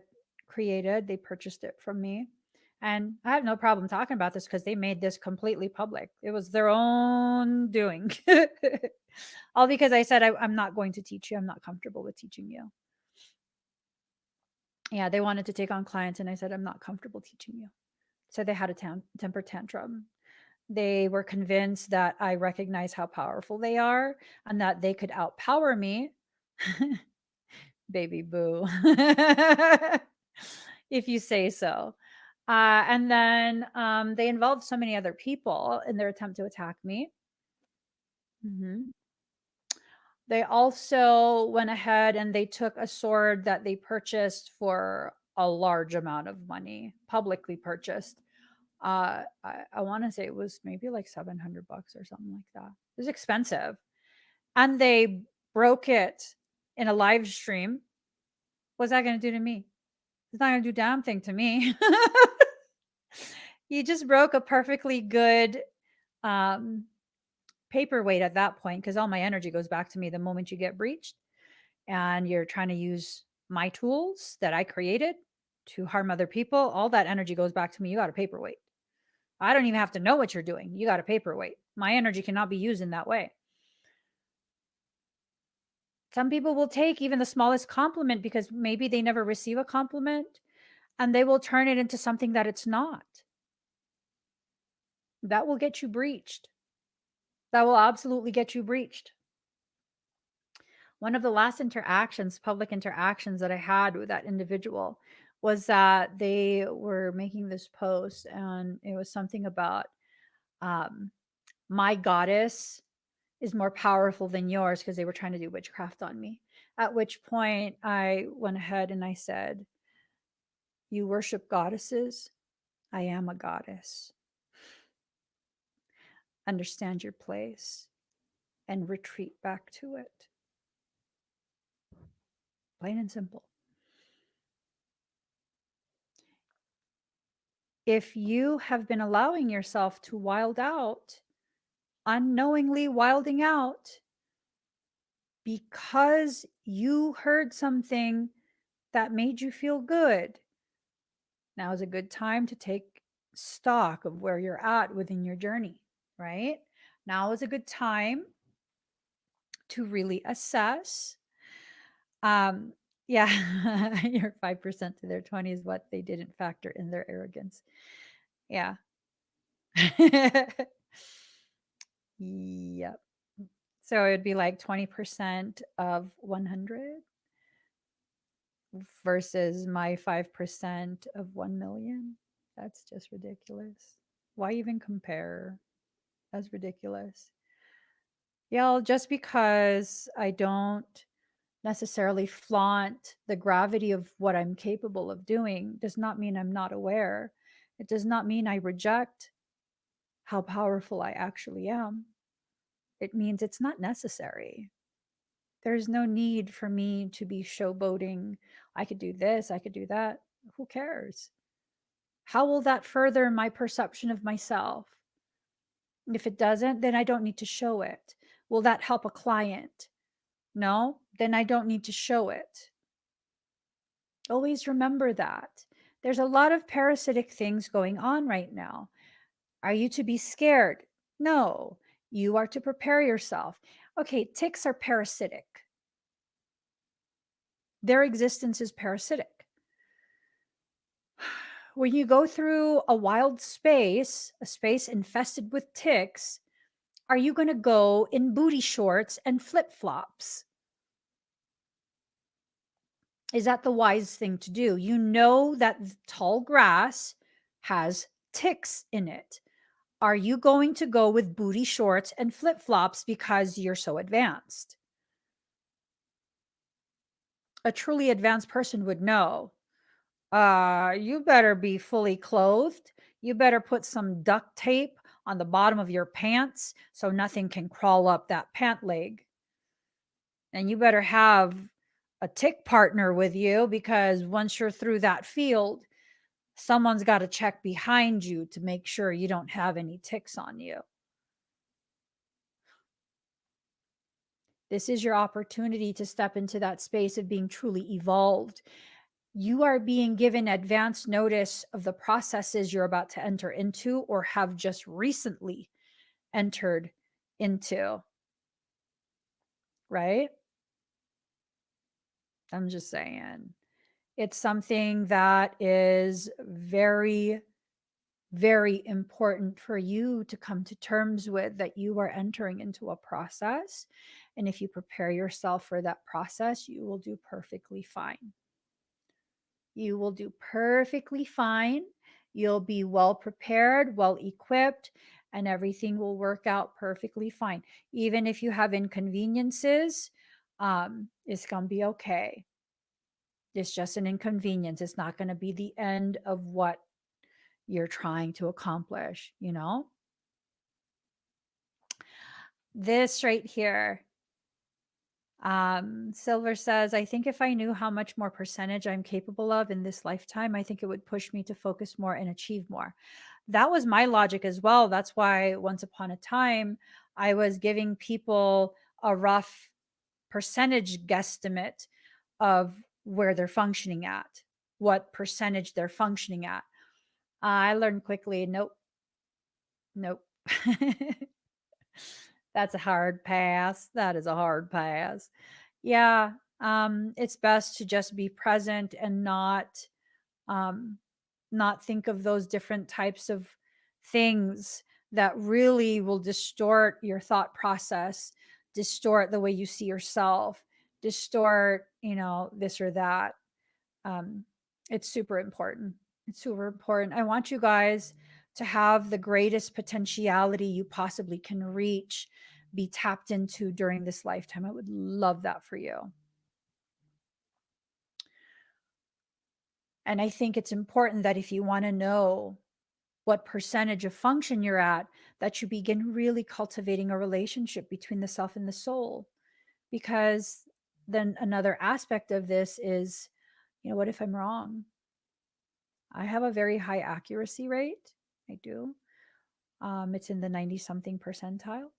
created. They purchased it from me. And I have no problem talking about this because they made this completely public. It was their own doing. All because I said, I'm not going to teach you. I'm not comfortable with teaching you. Yeah, they wanted to take on clients, and I said, I'm not comfortable teaching you. So they had a temper tantrum. They were convinced that I recognize how powerful they are and that they could outpower me. Baby boo. If you say so. And then they involved so many other people in their attempt to attack me. They also went ahead and they took a sword that they purchased for a large amount of money, publicly purchased. I want to say it was maybe like $700 or something like that. It was expensive. And they broke it in a live stream. What's that going to do to me? It's not going to do damn thing to me. You just broke a perfectly good paperweight at that point, because all my energy goes back to me the moment you get breached and you're trying to use my tools that I created to harm other people. All that energy goes back to me. You got a paperweight. I don't even have to know what you're doing. You got a paperweight. My energy cannot be used in that way. Some people will take even the smallest compliment because maybe they never receive a compliment, and they will turn it into something that it's not. That will get you breached. That will absolutely get you breached. One of the last interactions, public interactions that I had with that individual was that they were making this post, and it was something about my goddess is more powerful than yours, because they were trying to do witchcraft on me. At which point I went ahead and I said, you worship goddesses? I am a goddess. Understand your place and retreat back to it. Plain and simple. If you have been allowing yourself to wild out, unknowingly wilding out, because you heard something that made you feel good, now is a good time to take stock of where you're at within your journey, right? Now is a good time to really assess. Yeah, your 5% to their 20 is what they didn't factor in their arrogance. Yeah. Yep. So it'd be like 20% of 100 versus my 5% of 1 million. That's just ridiculous. Why even compare? That's ridiculous. Yeah, just because I don't necessarily flaunt the gravity of what I'm capable of doing does not mean I'm not aware. It does not mean I reject how powerful I actually am. It means it's not necessary. There's no need for me to be showboating. I could do this, I could do that. Who cares? How will that further my perception of myself? If it doesn't, then I don't need to show it. Will that help a client? No, then I don't need to show it. Always remember that. There's a lot of parasitic things going on right now. Are you to be scared? No, you are to prepare yourself. Okay, ticks are parasitic. Their existence is parasitic. When you go through a wild space, a space infested with ticks, are you going to go in booty shorts and flip-flops? Is that the wise thing to do? You know that tall grass has ticks in it. Are you going to go with booty shorts and flip-flops because you're so advanced? A truly advanced person would know. You better be fully clothed. You better put some duct tape on the bottom of your pants so nothing can crawl up that pant leg. And you better have a tick partner with you, because once you're through that field, someone's got to check behind you to make sure you don't have any ticks on you. This is your opportunity to step into that space of being truly evolved. You are being given advance notice of the processes you're about to enter into or have just recently entered into, right? I'm just saying. It's something that is very, very important for you to come to terms with, that you are entering into a process. And if you prepare yourself for that process, you will do perfectly fine. You will do perfectly fine. You'll be well prepared, well equipped, and everything will work out perfectly fine. Even if you have inconveniences, it's going to be okay. It's just an inconvenience. It's not going to be the end of what you're trying to accomplish, you know? This right here, Silver says, I think if I knew how much more percentage I'm capable of in this lifetime, I think it would push me to focus more and achieve more. That was my logic as well. That's why once upon a time, I was giving people a rough percentage guesstimate of where they're functioning at, what percentage they're functioning at. I learned quickly, nope, nope. That's a hard pass. That is a hard pass. Yeah, it's best to just be present and um, not think of those different types of things that really will distort your thought process, distort the way you see yourself, distort, this or that. Um, it's super important. It's super important. I want you guys to have the greatest potentiality you possibly can reach, be tapped into during this lifetime. I would love that for you. And I think it's important that if you want to know what percentage of function you're at, that you begin really cultivating a relationship between the self and the soul. Because then another aspect of this is, what if I'm wrong? I have a very high accuracy rate. I do. It's in the 90 something percentile.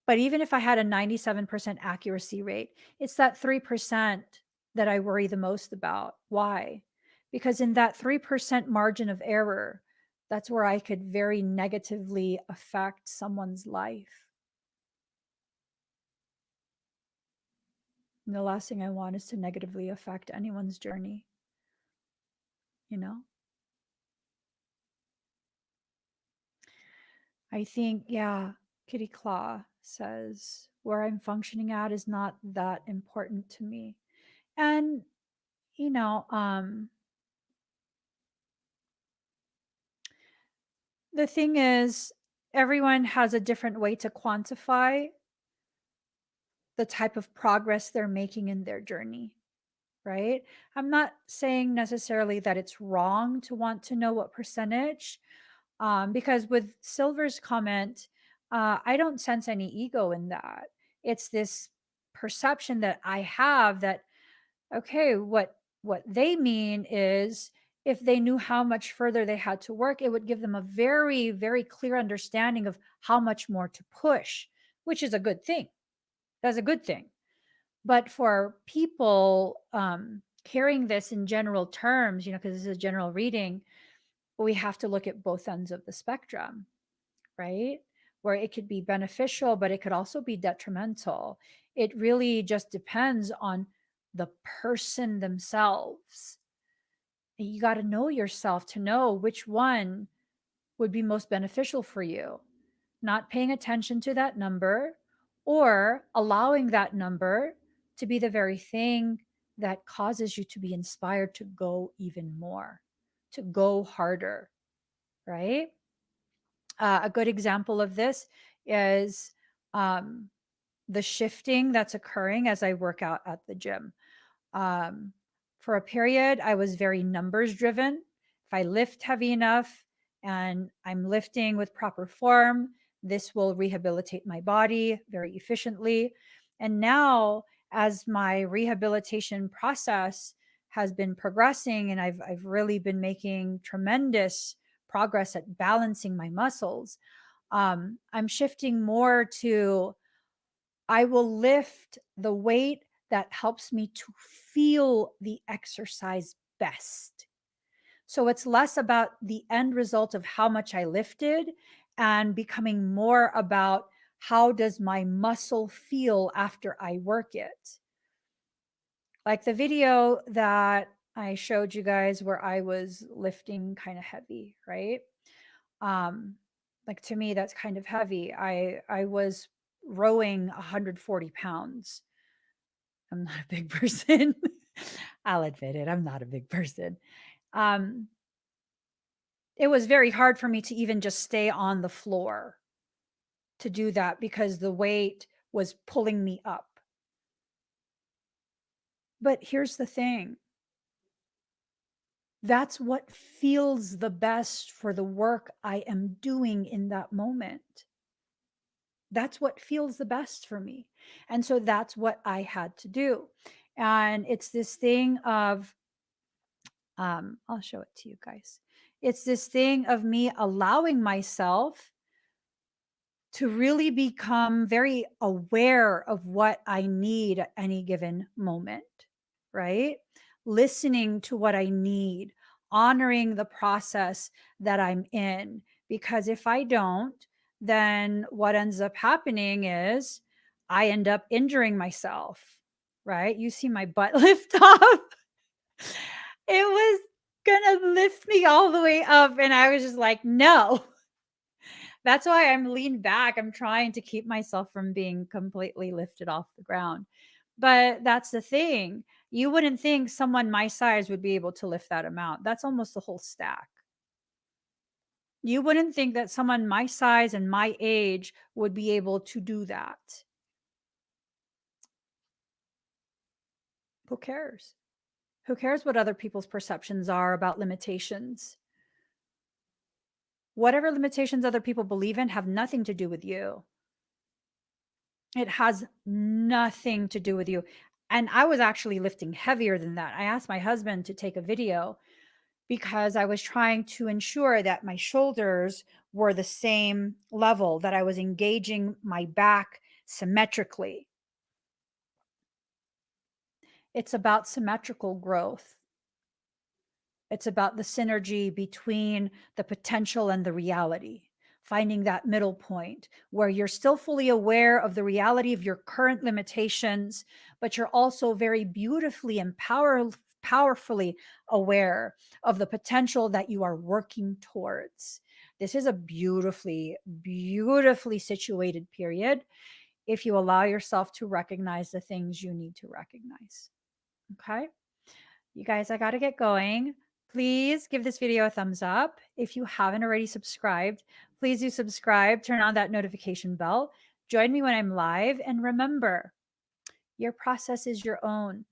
But even if I had a 97% accuracy rate, it's that 3% that I worry the most about. Why? Because in that 3% margin of error, that's where I could very negatively affect someone's life. And the last thing I want is to negatively affect anyone's journey, you know? I think, yeah, Kitty Claw says, where I'm functioning at is not that important to me. And, you know, the thing is, everyone has a different way to quantify the type of progress they're making in their journey, right? I'm not saying necessarily that it's wrong to want to know what percentage, because with Silver's comment, I don't sense any ego in that. It's this perception that I have that, okay, what they mean is, if they knew how much further they had to work, it would give them a very, very clear understanding of how much more to push, which is a good thing. That's a good thing. But for people carrying this in general terms, because this is a general reading, we have to look at both ends of the spectrum, right? Where it could be beneficial, but it could also be detrimental. It really just depends on the person themselves. You got to know yourself to know which one would be most beneficial for you. Not paying attention to that number, or allowing that number to be the very thing that causes you to be inspired to go even more, to go harder, right? A good example of this is um, the shifting that's occurring as I work out at the gym. Um, for a period, I was very numbers driven. If I lift heavy enough and I'm lifting with proper form, this will rehabilitate my body very efficiently. And now, as my rehabilitation process has been progressing, and I've really been making tremendous progress at balancing my muscles, I'm shifting more to, I will lift the weight that helps me to feel the exercise best. So it's less about the end result of how much I lifted and becoming more about how does my muscle feel after I work it. Like the video that I showed you guys where I was lifting kind of heavy, right? Um, like to me, that's kind of heavy. I was rowing 140 pounds. I'm not a big person. I'll admit it. I'm not a big person. Um, it was very hard for me to even just stay on the floor to do that because the weight was pulling me up. But here's the thing, that's what feels the best for the work I am doing in that moment. That's what feels the best for me. And so that's what I had to do. And it's this thing of, I'll show it to you guys. It's this thing of me allowing myself to really become very aware of what I need at any given moment, right? Listening to what I need, honoring the process that I'm in. Because if I don't, then what ends up happening is I end up injuring myself, right? You see my butt lift up. It was gonna lift me all the way up. And I was just like, no. That's why I'm leaned back. I'm trying to keep myself from being completely lifted off the ground. But that's the thing. You wouldn't think someone my size would be able to lift that amount. That's almost the whole stack. You wouldn't think that someone my size and my age would be able to do that. Who cares? Who cares what other people's perceptions are about limitations? Whatever limitations other people believe in have nothing to do with you. It has nothing to do with you. And I was actually lifting heavier than that. I asked my husband to take a video because I was trying to ensure that my shoulders were the same level, that I was engaging my back symmetrically. It's about symmetrical growth. It's about the synergy between the potential and the reality, finding that middle point where you're still fully aware of the reality of your current limitations, but you're also very beautifully and powerfully aware of the potential that you are working towards. This is a beautifully, beautifully situated period if you allow yourself to recognize the things you need to recognize. Okay. You guys, I got to get going. Please give this video a thumbs up. If you haven't already subscribed, please do subscribe, turn on that notification bell, join me when I'm live. And remember, your process is your own.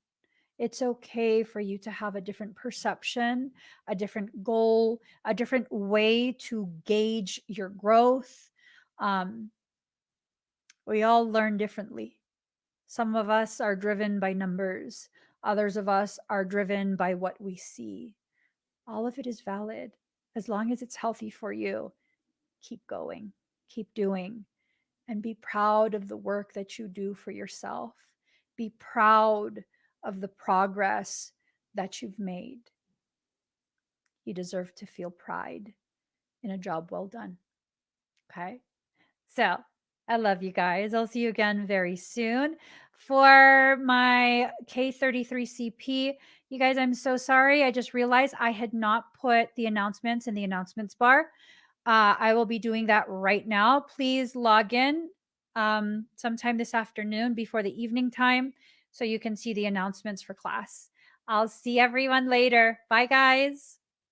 It's okay for you to have a different perception, a different goal, a different way to gauge your growth. We all learn differently. Some of us are driven by numbers. Others of us are driven by what we see. All of it is valid. As long as it's healthy for you, keep going, keep doing, and be proud of the work that you do for yourself. Be proud of the progress that you've made. You deserve to feel pride in a job well done. Okay? So I love you guys. I'll see you again very soon for my K33CP. You guys, I'm so sorry. I just realized I had not put the announcements in the announcements bar. I will be doing that right now. Please log in sometime this afternoon before the evening time so you can see the announcements for class. I'll see everyone later. Bye, guys.